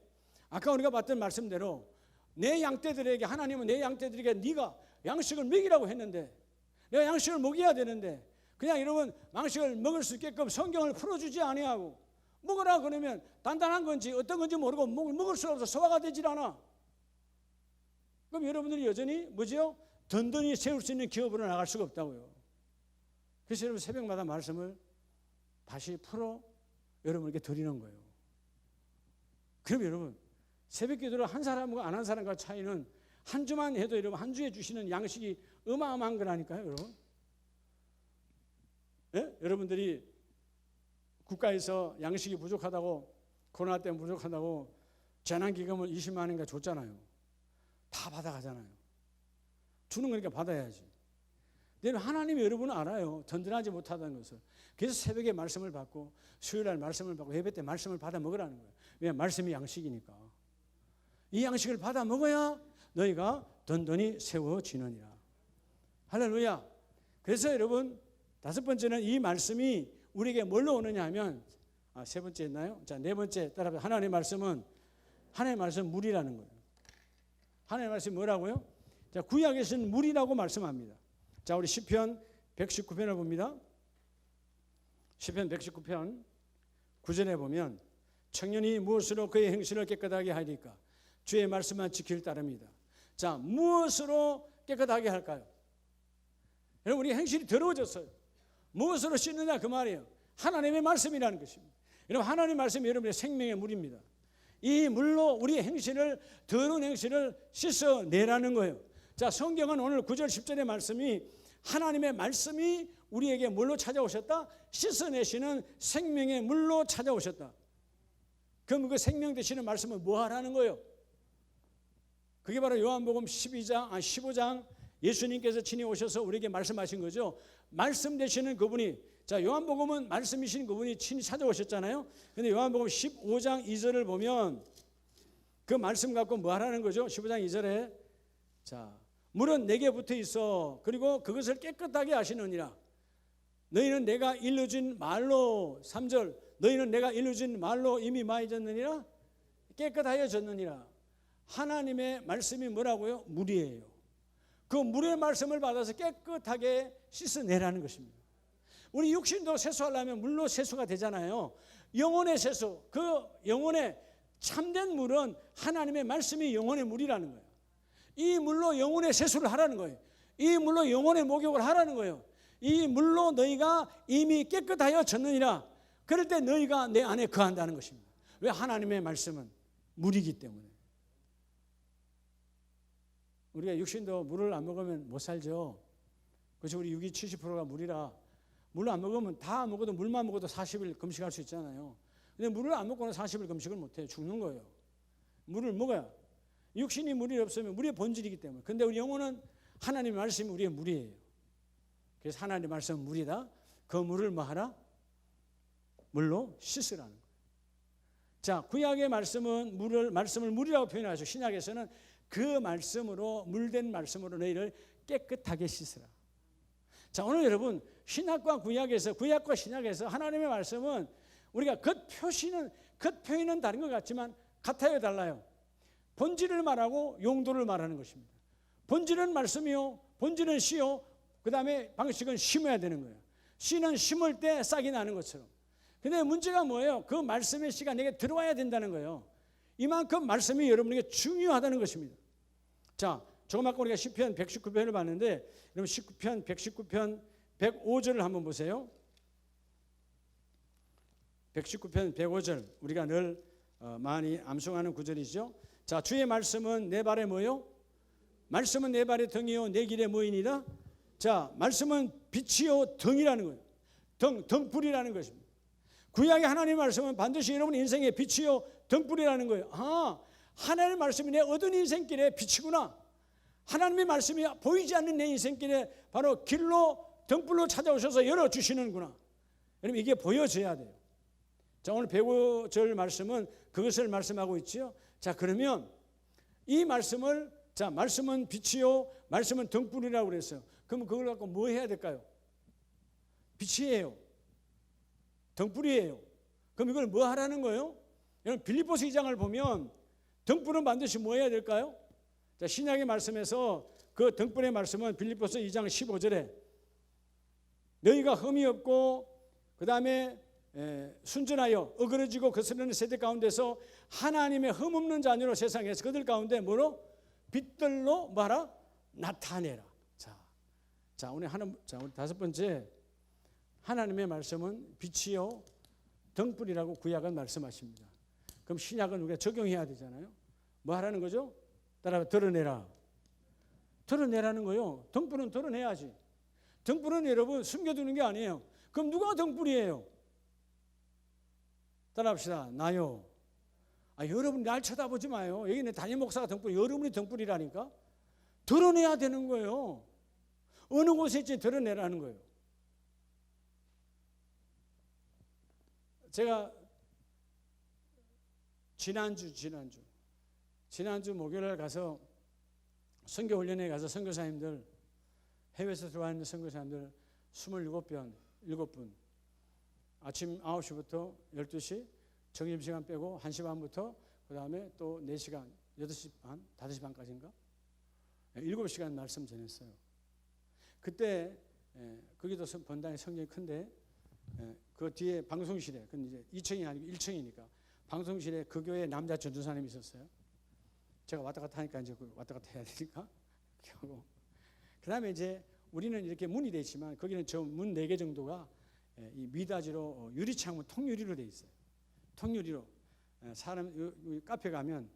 Speaker 1: 아까 우리가 봤던 말씀대로 내 양떼들에게, 하나님은 내 양떼들에게 네가 양식을 먹이라고 했는데, 내가 양식을 먹여야 되는데 그냥 여러분 양식을 먹을 수 있게끔 성경을 풀어주지 아니하고 먹으라 그러면 단단한 건지 어떤 건지 모르고 먹을 수 없어 소화가 되질 않아. 그럼 여러분들이 여전히 뭐죠? 든든히 세울 수 있는 기업으로 나갈 수가 없다고요. 그래서 여러분 새벽마다 말씀을 다시 풀어 여러분에게 드리는 거예요. 그럼 여러분 새벽 기도를 한 사람과 안 한 사람과 차이는 한 주만 해도 여러분 한 주에 주시는 양식이 어마어마한 거라니까요, 여러분. 예? 여러분들이 국가에서 양식이 부족하다고, 코로나 때문에 부족하다고 재난기금을 20만 원인가 줬잖아요. 다 받아가잖아요. 주는 거니까 받아야지. 근데 하나님이 여러분은 알아요. 든든하지 못하다는 것을. 그래서 새벽에 말씀을 받고 수요일날 말씀을 받고 예배 때 말씀을 받아 먹으라는 거예요. 왜냐하면 말씀이 양식이니까. 이 양식을 받아 먹어야 너희가 든든히 세워지느니라. 할렐루야. 그래서 여러분 다섯 번째는 이 말씀이 우리에게 뭘로 오느냐 하면, 세 번째 있나요? 자, 네 번째 따라서 하나님의 말씀은, 하나님의 말씀은 물이라는 거예요. 하나님의 말씀이 뭐라고요? 자, 구약에서는 물이라고 말씀합니다. 자, 우리 시편 119편을 봅니다. 시편 119편 9절에 보면 청년이 무엇으로 그의 행실을 깨끗하게 하리까? 주의 말씀만 지킬 따름이다. 자, 무엇으로 깨끗하게 할까요? 여러분 우리 행실이 더러워졌어요. 무엇으로 씻느냐 그 말이에요. 하나님의 말씀이라는 것입니다. 여러분 하나님의 말씀이 여러분의 생명의 물입니다. 이 물로 우리의 행실을, 더러운 행실을 씻어내라는 거예요. 자, 성경은 오늘 9절 10절의 말씀이 하나님의 말씀이 우리에게 물로 찾아오셨다? 씻어내시는 생명의 물로 찾아오셨다. 그럼 그 생명 되시는 말씀을 뭐 하라는 거예요? 그게 바로 요한복음 15장 예수님께서 친히 오셔서 우리에게 말씀하신 거죠. 말씀 되시는 그분이, 자, 요한복음은 말씀이신 그분이 친히 찾아오셨잖아요. 근데 요한복음 15장 2절을 보면 그 말씀 갖고 뭐 하라는 거죠? 15장 2절에 자, 물은 내게 붙어 있어. 그리고 그것을 깨끗하게 하시느니라. 너희는 내가 일러준 말로, 3절, 너희는 내가 일러준 말로 이미 많이 졌느니라, 깨끗하여졌느니라. 하나님의 말씀이 뭐라고요? 물이에요. 그 물의 말씀을 받아서 깨끗하게 씻어내라는 것입니다. 우리 육신도 세수하려면 물로 세수가 되잖아요. 영혼의 세수, 그 영혼의 참된 물은 하나님의 말씀이 영혼의 물이라는 거예요. 이 물로 영혼의 세수를 하라는 거예요. 이 물로 영혼의 목욕을 하라는 거예요. 이 물로 너희가 이미 깨끗하여 졌느니라. 그럴 때 너희가 내 안에 거한다는 것입니다. 왜? 하나님의 말씀은 물이기 때문에. 우리가 육신도 물을 안 먹으면 못 살죠. 그래서 우리 육이 70%가 물이라, 물을 안 먹으면 다 먹어도, 물만 먹어도 40일 금식할 수 있잖아요. 근데 물을 안 먹고는 40일 금식을 못해요. 죽는 거예요. 물을 먹어야. 육신이 물이 없으면 물의 본질이기 때문에. 근데 우리 영혼은 하나님의 말씀이 우리의 물이에요. 그래서 하나님의 말씀은 물이다. 그 물을 뭐 하라? 물로 씻으라는 거예요. 자, 구약의 말씀은 말씀을 물이라고 표현하죠. 신약에서는 그 말씀으로, 물된 말씀으로 너희를 깨끗하게 씻으라. 자, 오늘 여러분 신약과 구약에서, 구약과 신약에서 하나님의 말씀은 우리가 겉 표현은 다른 것 같지만 같아요, 달라요? 본질을 말하고 용도를 말하는 것입니다. 본질은 말씀이요, 본질은 씨요, 그 다음에 방식은 심어야 되는 거예요. 씨는 심을 때 싹이 나는 것처럼. 근데 문제가 뭐예요? 그 말씀의 씨가 내게 들어와야 된다는 거예요. 이만큼 말씀이 여러분에게 중요하다는 것입니다. 자, 조금 아까 우리가 시편 119편을 봤는데, 여러분 119편 105절을 한번 보세요. 119편 105절, 우리가 늘 많이 암송하는 구절이죠. 자, 주의 말씀은 내 발에 뭐요? 말씀은 내 발에 등이요 내 길에 뭐이니라? 자, 말씀은 빛이요 등이라는 거예요. 등불이라는 것입니다. 구약의 하나님의 말씀은 반드시 여러분 인생의 빛이요 등불이라는 거예요. 하나님의 말씀이 내 어두운 인생길에 빛이구나. 하나님의 말씀이 보이지 않는 내 인생길에 바로 길로, 등불로 찾아오셔서 열어주시는구나. 여러분 이게 보여져야 돼요. 자, 오늘 105절 말씀은 그것을 말씀하고 있죠. 자, 그러면 이 말씀을, 자, 말씀은 빛이요 말씀은 등불이라고 그랬어요. 그럼 그걸 갖고 뭐 해야 될까요? 빛이에요, 등불이에요. 그럼 이걸 뭐 하라는 거예요? 여러분 빌립보서 2장을 보면 등불은 반드시 뭐 해야 될까요? 자, 신약의 말씀에서 그 등불의 말씀은 빌립보서 2장 15절에 너희가 흠이 없고 그 다음에 순전하여 어그러지고 거스르는 세대 가운데서 하나님의 흠 없는 자녀로 세상에서 그들 가운데 뭐로? 빛들로 말아 나타내라. 자, 오늘 우리 다섯 번째, 하나님의 말씀은 빛이요 등불이라고 구약은 말씀하십니다. 그럼 신약은 우리가 적용해야 되잖아요. 뭐 하라는 거죠? 따라 드러내라. 드러내라는 거요. 등불은 드러내야지. 등불은 여러분 숨겨두는 게 아니에요. 그럼 누가 등불이에요? 따라합시다. 나요. 여러분 날 쳐다보지 마요. 여기는 담임 목사가 등불, 여러분이 등불이라니까. 드러내야 되는 거예요. 어느 곳에 있지 드러내라는 거예요. 제가 지난주 목요일에 가서 선교훈련에 가서 선교사님들, 해외에서 들어와 있는 선교사님들 27분 아침 9시부터 12시 점심시간 빼고 1시 반부터 그 다음에 또 4시간 8시 반, 5시 반까지인가 7시간 말씀 전했어요. 그때 거기도 본당의 성경이 큰데 그 뒤에 방송실에, 근데 이제 2층이 아니고 1층이니까 방송실에 그 교회 남자 전도사님이 있었어요. 제가 왔다 갔다 하니까 이제 왔다 갔다 해야 되니까 이렇게 하고, 그 다음에 이제 우리는 이렇게 문이 돼 있지만 거기는 저 문 4개 정도가 이 미닫이로 유리창문 통유리로 돼 있어요. 통유리로 사람 카페 가면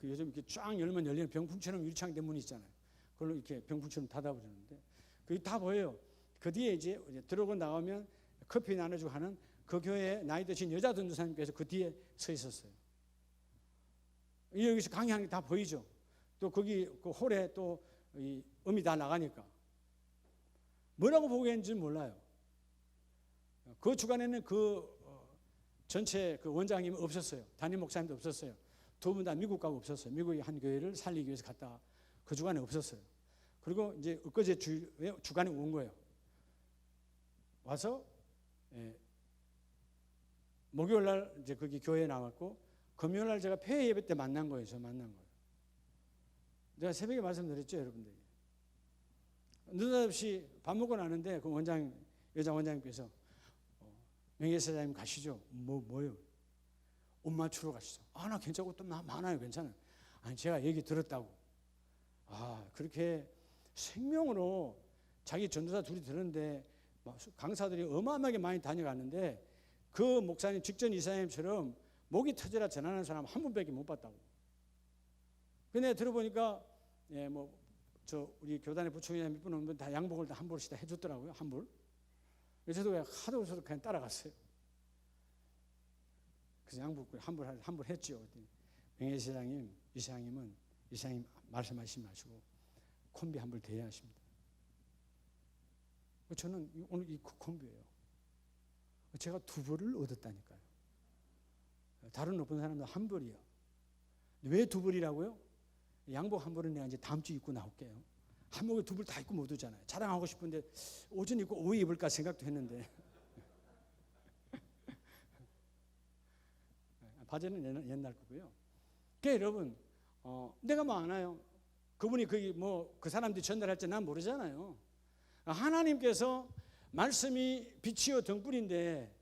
Speaker 1: 요즘 이렇게 쫙 열면 열리는 병풍처럼 유리창 된 문이 있잖아요. 그걸로 이렇게 병풍처럼 닫아버리는데 그게 다 보여요. 그 뒤에 이제 들어오고 나오면 커피 나눠주고 하는 그 교회에 나이 드신 여자 전도사님께서 그 뒤에 서 있었어요. 여기서 강의하는 게 다 보이죠. 또 거기 그 홀에 또 이 음이 다 나가니까 뭐라고 보겠는지 몰라요. 그 주간에는 전체 그 원장님이 없었어요. 담임 목사님도 없었어요. 두 분 다 미국 가고 없었어요. 미국의 한 교회를 살리기 위해서 갔다 그 주간에 없었어요. 그리고 이제 엊그제 주간에 온 거예요. 와서 목요일 날 이제 거기 교회에 나왔고 금요일 날 제가 폐회 예배 때 만난 거예요. 저 만난 거예요. 제가 새벽에 말씀드렸죠, 여러분들이. 느닷없이 밥 먹고 나는데 그 여자 원장님께서 명예사장님 가시죠. 뭐요? 옷 맞추러 가시죠. 나 괜찮고 또 많아요. 괜찮아요. 아니 제가 얘기 들었다고. 그렇게 생명으로 자기 전도사 둘이 들었는데 강사들이 어마어마하게 많이 다녀갔는데 그 목사님 직전 이사님처럼 목이 터져라 전하는 사람 한 분밖에 못 봤다고. 근데 들어보니까 우리 교단의 부총회장 몇 분 오면 다 양복을 다 한 벌씩 다 해줬더라고요. 한 벌. 그래서 저도 하도 저도 그냥 따라갔어요. 그래서 양복 한 벌 했죠. 명예시장님, 이사장님 말씀하시지 마시고 콤비 한 벌 대야 하십니다. 저는 오늘 이 콤비예요. 제가 2벌을 얻었다니까요. 다른 높은 사람도 한 벌이요. 왜 2벌이라고요? 양복 한 벌은 내가 이제 다음 주 입고 나올게요. 한복에 2벌 다 입고 못 오잖아요. 자랑하고 싶은데 오전 입고 오후 입을까 생각도 했는데 바지는 옛날 거고요. 그러니까 여러분 내가 뭐 아나요? 그분이 그 사람들이 전달할지 난 모르잖아요. 하나님께서 말씀이 빛이요 등불인데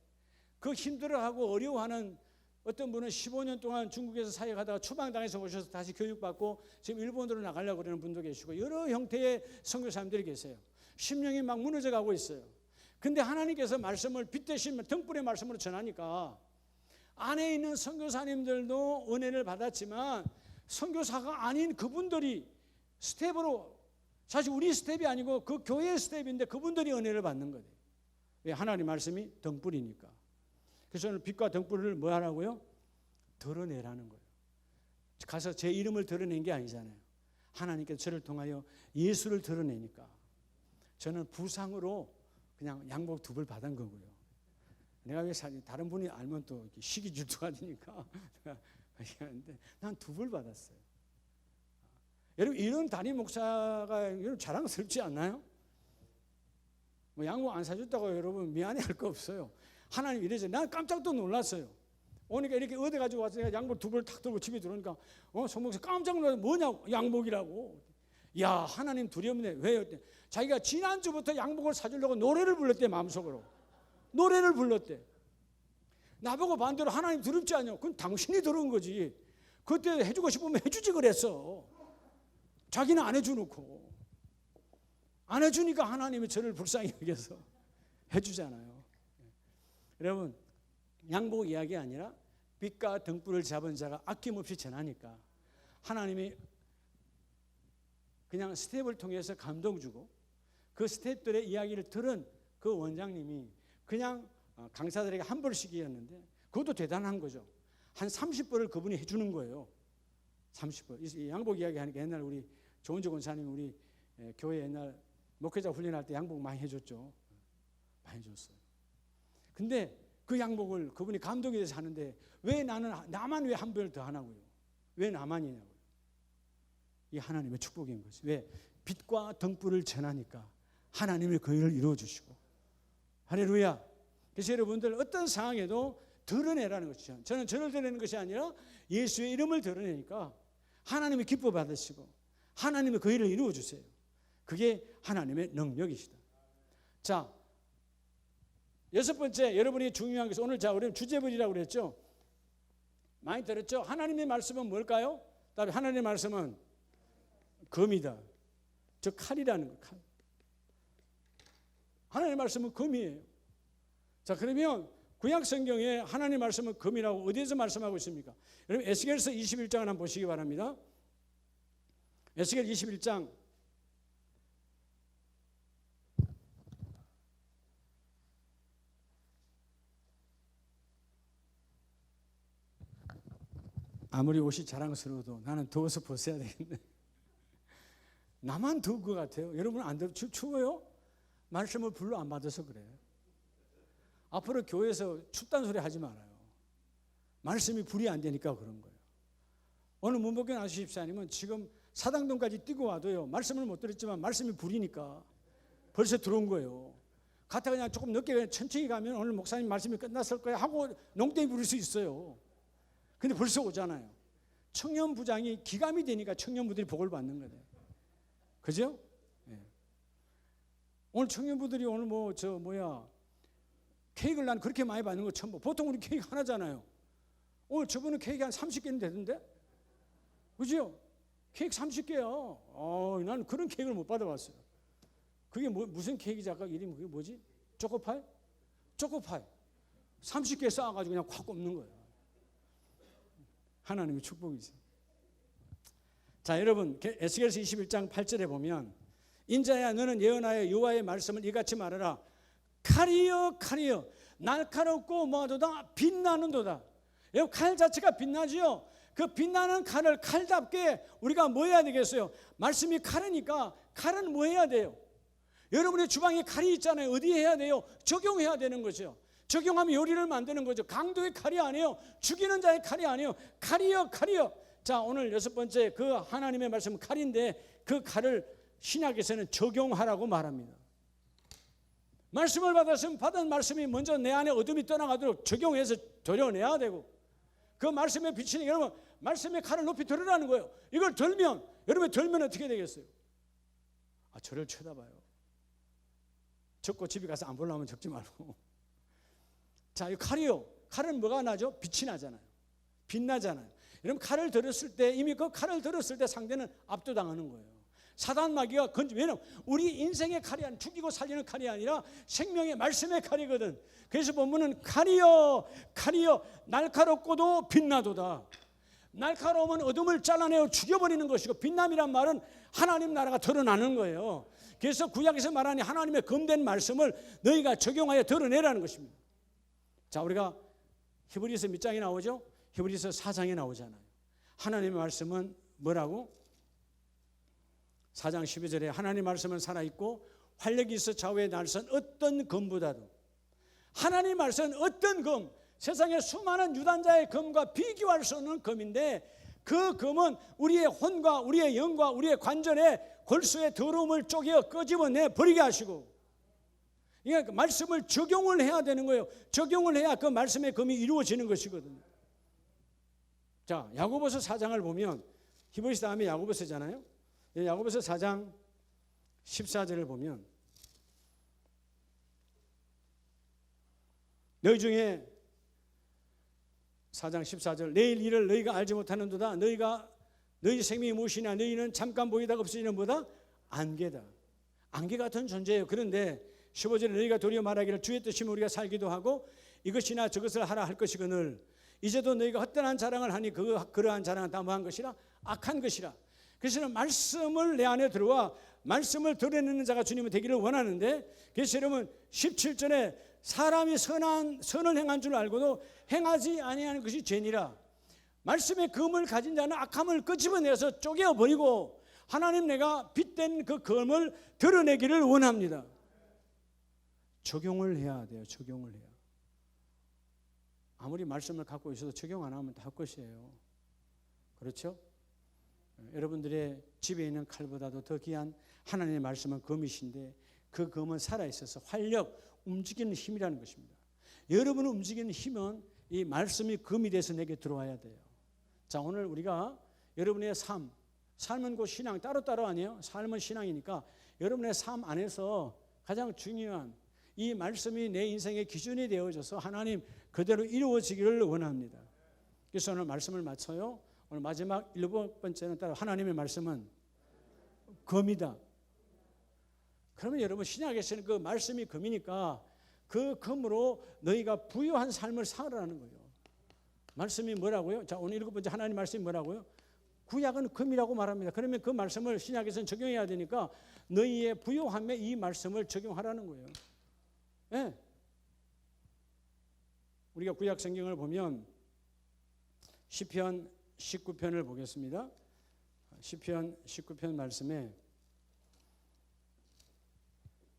Speaker 1: 그 힘들어하고 어려워하는 어떤 분은 15년 동안 중국에서 사역하다가 추방당해서 오셔서 다시 교육받고 지금 일본으로 나가려고 그러는 분도 계시고 여러 형태의 선교사님들이 계세요. 심령이 막 무너져 가고 있어요. 근데 하나님께서 말씀을 빛 대신 등불의 말씀으로 전하니까 안에 있는 선교사님들도 은혜를 받았지만 선교사가 아닌 그분들이 스텝으로, 사실 우리 스텝이 아니고 그 교회의 스텝인데 그분들이 은혜를 받는 거예요. 왜? 하나님 말씀이 등불이니까. 그래서 오늘 빛과 등불을 뭐 하라고요? 드러내라는 거예요. 가서 제 이름을 드러낸 게 아니잖아요. 하나님께서 저를 통하여 예수를 드러내니까 저는 부상으로 그냥 양복 2벌 받은 거고요. 내가 왜 다른 분이 알면 또 이렇게 시기 질투가 되니까 얘기하는데 난 2벌 받았어요. 여러분 이런 담임 목사가 자랑스럽지 않나요? 양복 안 사줬다고 여러분 미안해할 거 없어요. 하나님 이래서 난 깜짝도 놀랐어요. 오니까 이렇게 얻어가지고 왔으니까 양복 두 벌 탁 들고 집에 들어오니까 송목사 깜짝 놀라서 뭐냐고, 양복이라고. 야, 하나님 두려움이네. 왜요? 자기가 지난주부터 양복을 사주려고 노래를 불렀대. 마음속으로 노래를 불렀대. 나보고 반대로 하나님 두렵지 않냐? 그건 당신이 들은 거지. 그때 해주고 싶으면 해주지 그랬어. 자기는 안 해주놓고. 안 해주니까 하나님이 저를 불쌍히 여겨서 해주잖아요. 여러분, 양복 이야기 아니라 빛과 등불을 잡은 자가 아낌없이 전하니까 하나님이 그냥 스텝을 통해서 감동 주고, 그 스텝들의 이야기를 들은 그 원장님이 그냥 강사들에게 한 벌씩이었는데 그것도 대단한 거죠. 한 30벌을 그분이 해주는 거예요. 30벌. 양복 이야기 하니까 옛날 우리 조은주 권사님이 우리 교회 옛날 목회자 훈련할 때 양복 많이 해줬죠. 많이 줬어요. 근데 그 양복을 그분이 감동이 돼서 하는데 왜 나만 왜 한 벌 더 하나고요? 왜 나만이냐고요? 이 하나님의 축복인 거지. 왜? 빛과 등불을 전하니까 하나님이 그 일을 이루어 주시고. 할렐루야. 그래서 여러분들 어떤 상황에도 드러내라는 것이죠. 저는 저를 드러내는 것이 아니라 예수의 이름을 드러내니까 하나님이 기뻐 받으시고 하나님이 그 일을 이루어 주세요. 그게 하나님의 능력이시다. 자, 여섯 번째, 여러분이 중요한 것은 오늘 우리는 주제벌이라고 그랬죠. 많이 들었죠? 하나님의 말씀은 뭘까요? 다음에 하나님의 말씀은 검이다. 저 칼이라는 거, 칼. 하나님의 말씀은 검이에요. 자, 그러면 구약 성경에 하나님의 말씀은 검이라고 어디에서 말씀하고 있습니까? 여러분 에스겔서 21장을 한번 보시기 바랍니다. 에스겔 21장 아무리 옷이 자랑스러워도 나는 더워서 벗어야 되겠네. 나만 더울 것 같아요. 여러분 안 더워? 추워요? 말씀을 불러 안 받아서 그래요. 앞으로 교회에서 춥다는 소리 하지 말아요. 말씀이 불이 안 되니까 그런 거예요. 오늘 문복경 아시십시아님은 지금 사당동까지 뛰고 와도요, 말씀을 못 들었지만 말씀이 불이니까 벌써 들어온 거예요. 갔다 그냥 조금 늦게 천천히 가면 오늘 목사님 말씀이 끝났을 거야 하고 농땡이 부릴 수 있어요. 근데 벌써 오잖아요. 청년부장이 기감이 되니까 청년부들이 복을 받는 거예요. 그죠? 네. 오늘 청년부들이 오늘 케이크를 난 그렇게 많이 받는 거 처음 봐. 보통 우리 케이크 하나잖아요. 오늘 저분은 케이크 한 30개는 되던데? 그죠? 케이크 30개야. 난 그런 케이크를 못 받아봤어요. 그게 무슨 케이크지? 아까 이름이 그게 뭐지? 초코파이? 초코파이. 30개 쌓아가지고 그냥 콱 꼽는 거예요. 하나님의 축복이지. 자, 여러분 에스겔서 21장 8절에 보면 인자야 너는 예언하여 여호와의 말씀을 이같이 말하라. 칼이여 칼이여 날카롭고 뭐하도다 빛나는도다. 여러분 칼 자체가 빛나지요. 그 빛나는 칼을 칼답게 우리가 뭐 해야 되겠어요? 말씀이 칼이니까 칼은 뭐 해야 돼요? 여러분의 주방에 칼이 있잖아요. 어디에 해야 돼요? 적용해야 되는 거죠. 적용하면 요리를 만드는 거죠. 강도의 칼이 아니에요. 죽이는 자의 칼이 아니에요. 칼이요 칼이요. 자, 오늘 여섯 번째 그 하나님의 말씀은 칼인데 그 칼을 신약에서는 적용하라고 말합니다. 말씀을 받았으면 받은 말씀이 먼저 내 안에 어둠이 떠나가도록 적용해서 도려내야 되고, 그 말씀에 비치는 여러분 말씀의 칼을 높이 들으라는 거예요. 이걸 들면 여러분 들면 어떻게 되겠어요? 저를 쳐다봐요. 적고 집에 가서 안 보려면 적지 말고. 자, 이 칼이요. 칼은 뭐가 나죠? 빛이 나잖아요. 빛나잖아요. 여러분 칼을 들었을 때 이미 그 칼을 들었을 때 상대는 압도당하는 거예요. 사단 마귀가 왜냐면 우리 인생의 칼이 아니라 죽이고 살리는 칼이 아니라 생명의 말씀의 칼이거든. 그래서 보면은 칼이요 칼이요 날카롭고도 빛나도다. 날카로우면 어둠을 잘라내어 죽여버리는 것이고, 빛남이란 말은 하나님 나라가 드러나는 거예요. 그래서 구약에서 말하니 하나님의 검된 말씀을 너희가 적용하여 드러내라는 것입니다. 자, 우리가 히브리서 몇 장이 나오죠? 히브리서 4장에 나오잖아요. 하나님의 말씀은 뭐라고? 4장 12절에 하나님의 말씀은 살아있고 활력이 있어 좌우에 날선 어떤 검보다도. 하나님의 말씀은 어떤 검, 세상의 수많은 유단자의 검과 비교할 수 없는 검인데, 그 검은 우리의 혼과 우리의 영과 우리의 관절의 골수의 더러움을 쪼개어 끄집어내 버리게 하시고, 그러니까 말씀을 적용을 해야 되는 거예요. 적용을 해야 그 말씀의 검이 이루어지는 것이거든요. 자, 야고보서 4장을 보면 히브리서 다음에 야고보서잖아요. 야고보서 4장 14절을 보면 너희 중에 4장 14절 내일 일을 너희가 알지 못하는도다. 너희 생명이 무엇이냐 너희는 잠깐 보이다가 없어지는 뭐다? 안개다. 안개 같은 존재예요. 그런데 15절에 너희가 도리어 말하기를 주의 뜻이면 우리가 살기도 하고 이것이나 저것을 하라 할 것이거늘 이제도 너희가 헛되한 자랑을 하니 그러한 자랑은 다 뭐한 것이라? 악한 것이라. 그래서 말씀을 내 안에 들어와 말씀을 드러내는 자가 주님은 되기를 원하는데, 그래서 여러분 17절에 사람이 선을 행한 줄 알고도 행하지 아니하는 것이 죄니라. 말씀의 검을 가진 자는 악함을 끄집어내서 쪼개어버리고 하나님 내가 빗댄 그 검을 드러내기를 원합니다. 적용을 해야 돼요. 적용을 해야. 아무리 말씀을 갖고 있어도 적용 안 하면 다 헛것이에요. 그렇죠? 여러분들의 집에 있는 칼보다도 더 귀한 하나님의 말씀은 검이신데 그 검은 살아있어서 활력, 움직이는 힘이라는 것입니다. 여러분을 움직이는 힘은 이 말씀이 검이 돼서 내게 들어와야 돼요. 자, 오늘 우리가 여러분의 삶은 곧 신앙 따로따로 아니에요. 삶은 신앙이니까 여러분의 삶 안에서 가장 중요한 이 말씀이 내 인생의 기준이 되어져서 하나님 그대로 이루어지기를 원합니다. 그래서 오늘 말씀을 마쳐요. 오늘 마지막 7번째는 따로 하나님의 말씀은 검이다. 그러면 여러분 신약에서는 그 말씀이 검이니까 그 검으로 너희가 부유한 삶을 살아라는 거예요. 말씀이 뭐라고요? 자, 오늘 7번째 하나님 말씀이 뭐라고요? 구약은 검이라고 말합니다. 그러면 그 말씀을 신약에서는 적용해야 되니까 너희의 부유함에 이 말씀을 적용하라는 거예요. 네. 우리가 구약 성경을 보면 시편 19편을 보겠습니다. 시편 19편 말씀에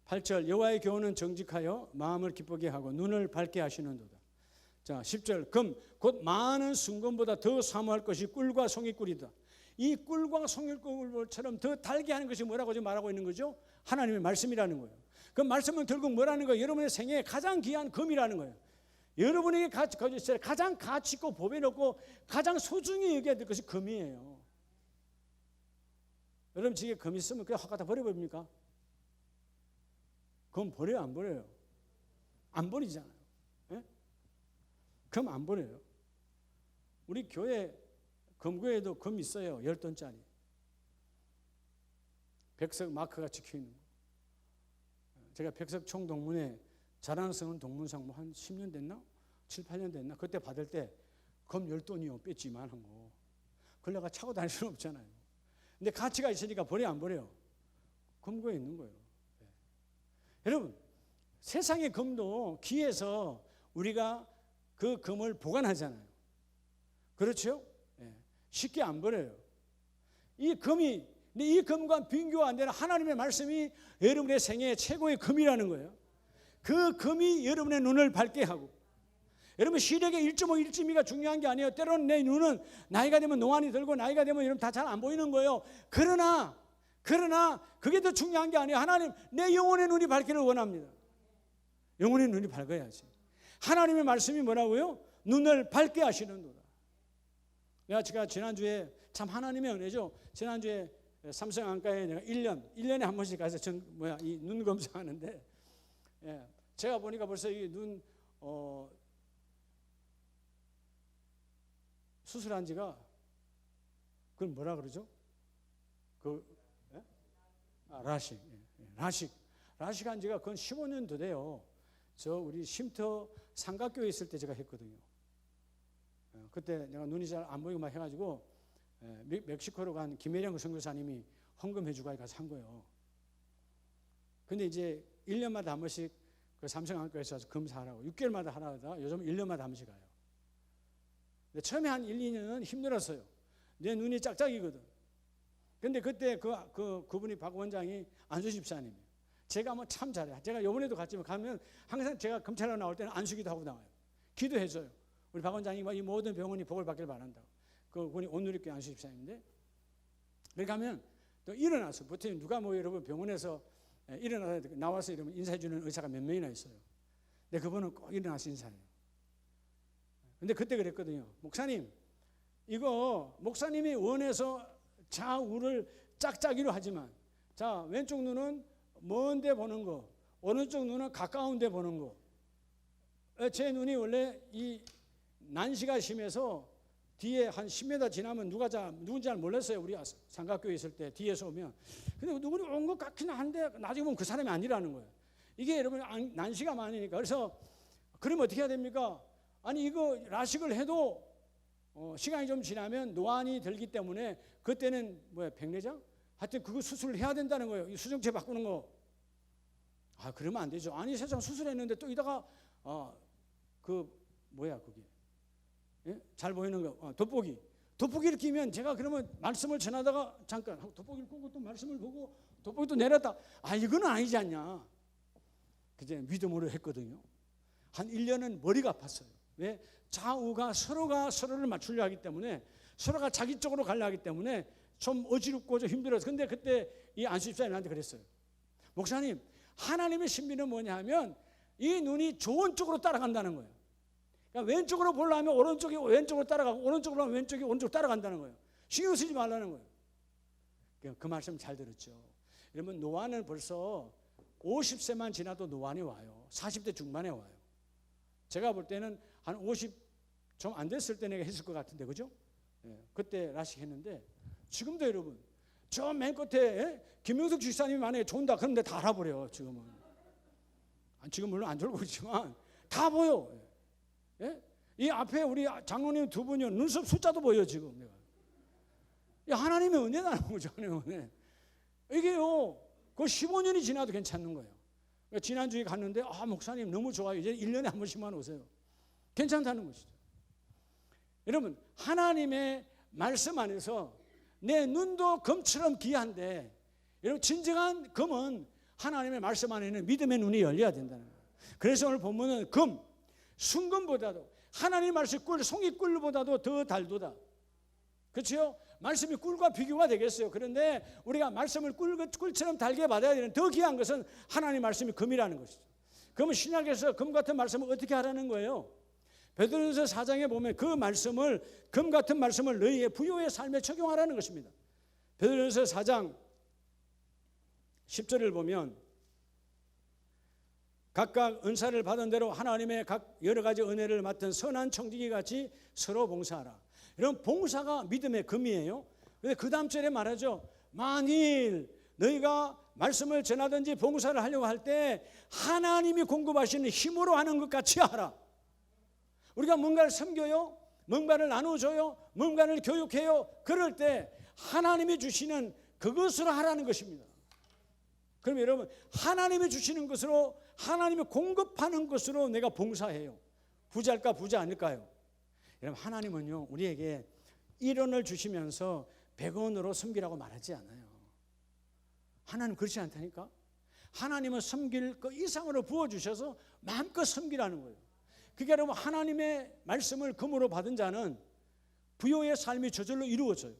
Speaker 1: 8절 여호와의 교훈은 정직하여 마음을 기쁘게 하고 눈을 밝게 하시는도다. 자, 10절 금 곧 많은 순금보다 더 사모할 것이 꿀과 송이꿀이다. 이 꿀과 송이꿀처럼 더 달게 하는 것이 뭐라고 지금 말하고 있는 거죠? 하나님의 말씀이라는 거예요. 그 말씀은 결국 뭐라는 거예요? 여러분의 생애에 가장 귀한 금이라는 거예요. 여러분에게 가장 가치 있고 보배 높고 가장 소중히 여겨야 될 것이 금이에요. 여러분 집에 금 있으면 그냥 확 갖다 버려버립니까? 금 버려요? 안 버려요? 안 버리잖아요. 예? 금 안 버려요. 우리 교회 금고에도 금 있어요. 10돈짜리. 백석 마크가 찍혀있는 거. 제가 백석 총동문회 자랑스러운 동문상 뭐 한 10년 됐나? 7, 8년 됐나? 그때 받을 때 금 10돈이요. 뺐지만 한 거. 그걸 내가 차고 다닐 수는 없잖아요. 근데 가치가 있으니까 버려 안 버려요? 금고에 있는 거예요. 네. 여러분 세상의 금도 귀해서 우리가 그 금을 보관하잖아요. 그렇죠? 네. 쉽게 안 버려요. 이 금과 비교가 안 되는 하나님의 말씀이 여러분의 생애의 최고의 금이라는 거예요. 그 금이 여러분의 눈을 밝게 하고, 여러분 시력의 1.5, 1.2가 중요한 게 아니에요. 때로는 내 눈은 나이가 되면 노안이 들고 나이가 되면 여러분 다 잘 안 보이는 거예요. 그러나 그게 더 중요한 게 아니에요. 하나님 내 영혼의 눈이 밝기를 원합니다. 영혼의 눈이 밝아야지. 하나님의 말씀이 뭐라고요? 눈을 밝게 하시는도다. 제가 지난주에 참 하나님의 은혜죠. 지난주에 삼성안과에 내가 1년에 한 번씩 가서 이 눈 검사하는데, 예, 제가 보니까 벌써 이 눈 수술한 지가 그건 뭐라 그러죠? 라식. 라식한 지가 그건 15년도 돼요. 저 우리 쉼터 삼각교에 있을 때 제가 했거든요. 그때 내가 눈이 잘 안 보이고 막 해가지고 멕시코로 간 김혜령 선교사님이 헌금해 주고 가서 한 거예요. 근데 이제 1년마다 한 번씩 그 삼성안과에서 와서 검사하라고 6개월마다 하다가 요즘 1년마다 한 번씩 가요. 근데 처음에 한 1, 2년은 힘들었어요. 내 눈이 짝짝이거든. 근데 그때 그분이 박 원장이 안수 집사님이에요. 제가 뭐 참 잘해요. 제가 요번에도 갔지만 가면 항상 제가 검찰하러 나올 때는 안수기도 하고 나와요. 기도해줘요. 우리 박 원장이 이 모든 병원이 복을 받길 바란다고. 그분이 온누리교회 안수 집사님인데, 그렇게 하면 또 일어나서 보통 누가 뭐 여러분 병원에서 일어나서 나와서 이러면 인사해주는 의사가 몇 명이나 있어요. 근데 그분은 꼭 일어나서 인사해요. 근데 그때 그랬거든요. 목사님, 이거 목사님이 원해서 좌우를 짝짝이로 하지만, 자, 왼쪽 눈은 먼데 보는 거, 오른쪽 눈은 가까운 데 보는 거. 제 눈이 원래 이 난시가 심해서 뒤에 한 10m 지나면 누군지 잘 몰랐어요. 우리 삼각교회 있을 때 뒤에서 오면. 근데 누군지 온 것 같긴 한데 나중에 보면 그 사람이 아니라는 거예요. 이게 여러분 난시가 많으니까. 그래서 그러면 어떻게 해야 됩니까? 아니 이거 라식을 해도 시간이 좀 지나면 노안이 들기 때문에 그때는 백내장? 하여튼 그거 수술을 해야 된다는 거예요. 이 수정체 바꾸는 거. 아, 그러면 안 되죠. 아니 세상 수술했는데 또 이따가 그게 예? 잘 보이는 거 돋보기를 끼면 제가 그러면 말씀을 전하다가 잠깐 돋보기를 끄고 또 말씀을 보고 돋보기 또 내렸다. 아, 이거는 아니지 않냐. 그제 믿음으로 했거든요. 한 1년은 머리가 아팠어요. 왜? 좌우가 서로가 서로를 맞추려 하기 때문에, 서로가 자기 쪽으로 가려 하기 때문에 좀 어지럽고 좀 힘들어서. 근데 그때 이 안수집사님 나한테 그랬어요. 목사님, 하나님의 신비는 뭐냐 하면 이 눈이 좋은 쪽으로 따라간다는 거예요. 그러니까 왼쪽으로 보려면 오른쪽이 왼쪽으로 따라가고, 오른쪽으로 하면 왼쪽이 오른쪽으로 따라간다는 거예요. 신경 쓰지 말라는 거예요. 그 말씀 잘 들었죠. 여러분, 노안은 벌써 50세만 지나도 노안이 와요. 40대 중반에 와요. 제가 볼 때는 한 50 좀 안 됐을 때 내가 했을 것 같은데, 그죠? 예, 그때 라식 했는데, 지금도 여러분 저 맨 끝에 김명석 집사님이 만약에 존다 그런데 다 알아버려. 지금은 지금 물론 안 졸고 있지만 다 보여. 예? 이 앞에 우리 장로님 두 분이요, 눈썹 숫자도 보여. 지금 내가 하나님의 은혜라는 거죠. 하나님의 은혜. 이게요, 그 15년이 지나도 괜찮는 거예요. 그러니까 지난주에 갔는데, 아, 목사님 너무 좋아요. 이제 1년에 한 번씩만 오세요. 괜찮다는 것이죠. 여러분, 하나님의 말씀 안에서 내 눈도 금처럼 귀한데, 여러분, 진정한 금은 하나님의 말씀 안에는 믿음의 눈이 열려야 된다는 거예요. 그래서 오늘 본문은 금, 순금보다도, 하나님 말씀 꿀, 송이꿀보다도 더 달도다. 그렇죠? 말씀이 꿀과 비교가 되겠어요. 그런데 우리가 말씀을 꿀처럼 달게 받아야 되는 더 귀한 것은 하나님 말씀이 금이라는 것이죠. 그러면 신약에서 금 같은 말씀을 어떻게 하라는 거예요? 베드로전서 4장에 보면 그 말씀을, 금 같은 말씀을 너희의 부요의 삶에 적용하라는 것입니다. 베드로전서 4장 10절을 보면, 각각 은사를 받은 대로 하나님의 각 여러 가지 은혜를 맡은 선한 청지기 같이 서로 봉사하라. 이런 봉사가 믿음의 금이에요. 근데 그 다음 절에 말하죠. 만일 너희가 말씀을 전하든지 봉사를 하려고 할 때 하나님이 공급하시는 힘으로 하는 것 같이 하라. 우리가 뭔가를 섬겨요, 뭔가를 나눠줘요, 뭔가를 교육해요. 그럴 때 하나님이 주시는 그것으로 하라는 것입니다. 그럼 여러분, 하나님이 주시는 것으로, 하나님이 공급하는 것으로 내가 봉사해요. 부자일까 부자 아닐까요? 여러분, 하나님은요, 우리에게 1원을 주시면서 100원으로 섬기라고 말하지 않아요. 하나님 그렇지 않다니까. 하나님은 섬길 것 이상으로 부어주셔서 마음껏 섬기라는 거예요. 그게 여러분, 하나님의 말씀을 금으로 받은 자는 부요의 삶이 저절로 이루어져요.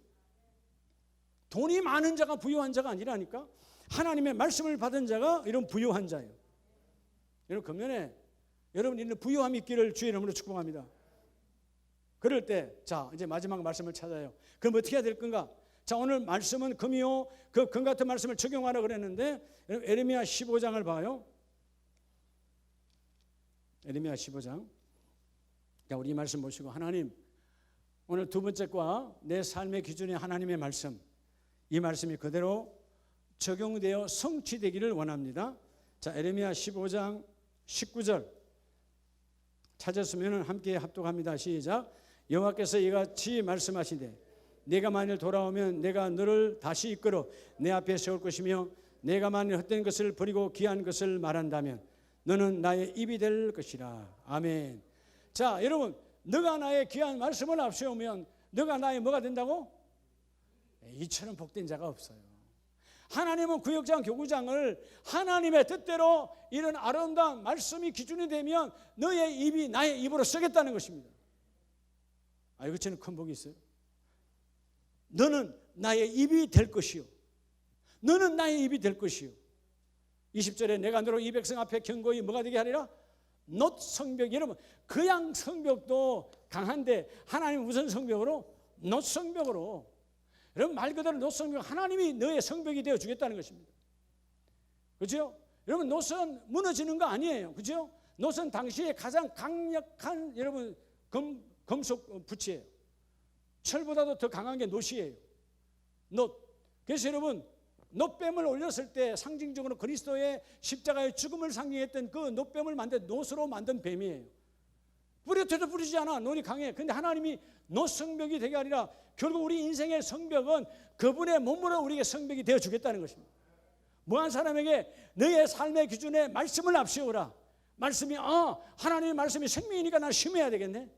Speaker 1: 돈이 많은 자가 부요한 자가 아니라니까. 하나님의 말씀을 받은 자가 이런 부요한 자예요. 여러분, 금년에 여러분 있는 부요함이 있기를 주의 이름으로 축복합니다. 그럴 때, 자, 이제 마지막 말씀을 찾아요. 그럼 어떻게 해야 될 건가? 자, 오늘 말씀은 금이요, 그 금 같은 말씀을 적용하라 그랬는데, 에레미야 15장을 봐요. 에레미야 15장. 자, 우리 이 말씀 보시고, 하나님, 오늘 두 번째 과 내 삶의 기준이 하나님의 말씀, 이 말씀이 그대로 적용되어 성취되기를 원합니다. 자, 에레미야 15장 19절 찾았으면 함께 합독합니다. 시작. 여호와께서 이같이 말씀하시되, 내가 만일 돌아오면 내가 너를 다시 이끌어 내 앞에 세울 것이며, 내가 만일 헛된 것을 버리고 귀한 것을 말한다면 너는 나의 입이 될 것이라. 아멘. 자, 여러분, 너가 나의 귀한 말씀을 앞세우면 너가 나의 뭐가 된다고? 이처럼 복된 자가 없어요. 하나님은 구역장, 교구장을 하나님의 뜻대로 이런 아름다운 말씀이 기준이 되면 너의 입이 나의 입으로 쓰겠다는 것입니다. 아, 이것처럼 큰 복이 있어요. 너는 나의 입이 될 것이요, 너는 나의 입이 될 것이요. 20절에 내가 너로 이 백성 앞에 견고히 뭐가 되게 하리라? 놋 성벽. 여러분, 그냥 성벽도 강한데 하나님 무슨 성벽으로? 놋성벽으로, 여러분 말 그대로 놋성벽, 하나님이 너의 성벽이 되어 주겠다는 것입니다. 그렇죠? 여러분 놋은 무너지는 거 아니에요. 그렇죠? 놋은 당시에 가장 강력한 여러분 금속 부치예요. 철보다도 더 강한 게 놋이에요. 놋. 그래서 여러분 놋뱀을 올렸을 때 상징적으로 그리스도의 십자가의 죽음을 상징했던 그 놋뱀을 만든 놋으로 만든 뱀이에요. 뿌려도 뿌리지 않아. 놋이 강해. 근데 하나님이 놋성벽이 되게 하리라. 결국 우리 인생의 성벽은 그분의 몸으로 우리에게 성벽이 되어 주겠다는 것입니다. 뭐한 사람에게 너의 삶의 기준에 말씀을 앞세우라. 말씀이 하나님의 말씀이 생명이니까 나는 심어야 되겠네.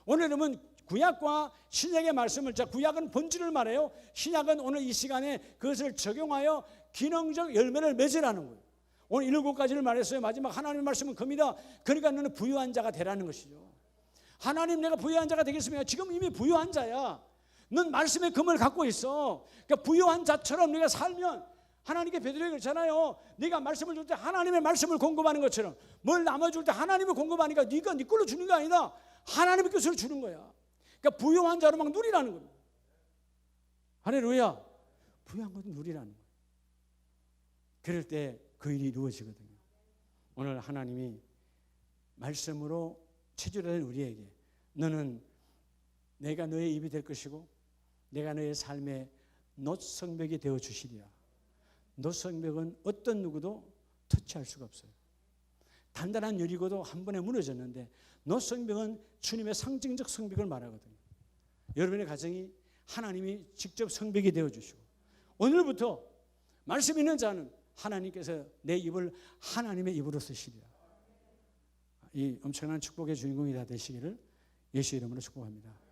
Speaker 1: 오늘은 구약과 신약의 말씀을, 자 구약은 본질을 말해요. 신약은 오늘 이 시간에 그것을 적용하여 기능적 열매를 맺으라는 거예요. 오늘 7가지를 말했어요. 마지막 하나님의 말씀은 금이다. 그러니까 너는 부유한 자가 되라는 것이죠. 하나님 내가 부유한 자가 되겠습니까? 지금 이미 부유한 자야. 넌 말씀의 금을 갖고 있어. 그러니까 부유한 자처럼 네가 살면, 하나님께 베드로에게 그렇잖아요. 네가 말씀을 줄 때 하나님의 말씀을 공급하는 것처럼 뭘 나눠줄 때 하나님을 공급하니까 네가 네 걸로 주는 게 아니다. 하나님의 것을 주는 거야. 그러니까 부유한 자로 막 누리라는 거예요. 할렐루야. 부유한 것도 누리라는 거예요. 그럴 때 그 일이 이루어지거든요. 오늘 하나님이 말씀으로 체질화된 우리에게 너는 내가 너의 입이 될 것이고 내가 너의 삶의 놋성벽이 되어 주시리라. 놋성벽은 어떤 누구도 터치할 수가 없어요. 단단한 유리고도 한 번에 무너졌는데 놋성벽은 주님의 상징적 성벽을 말하거든요. 여러분의 가정이 하나님이 직접 성벽이 되어 주시고 오늘부터 말씀 있는 자는 하나님께서 내 입을 하나님의 입으로 쓰시리라. 이 엄청난 축복의 주인공이 다 되시기를 예수 이름으로 축복합니다.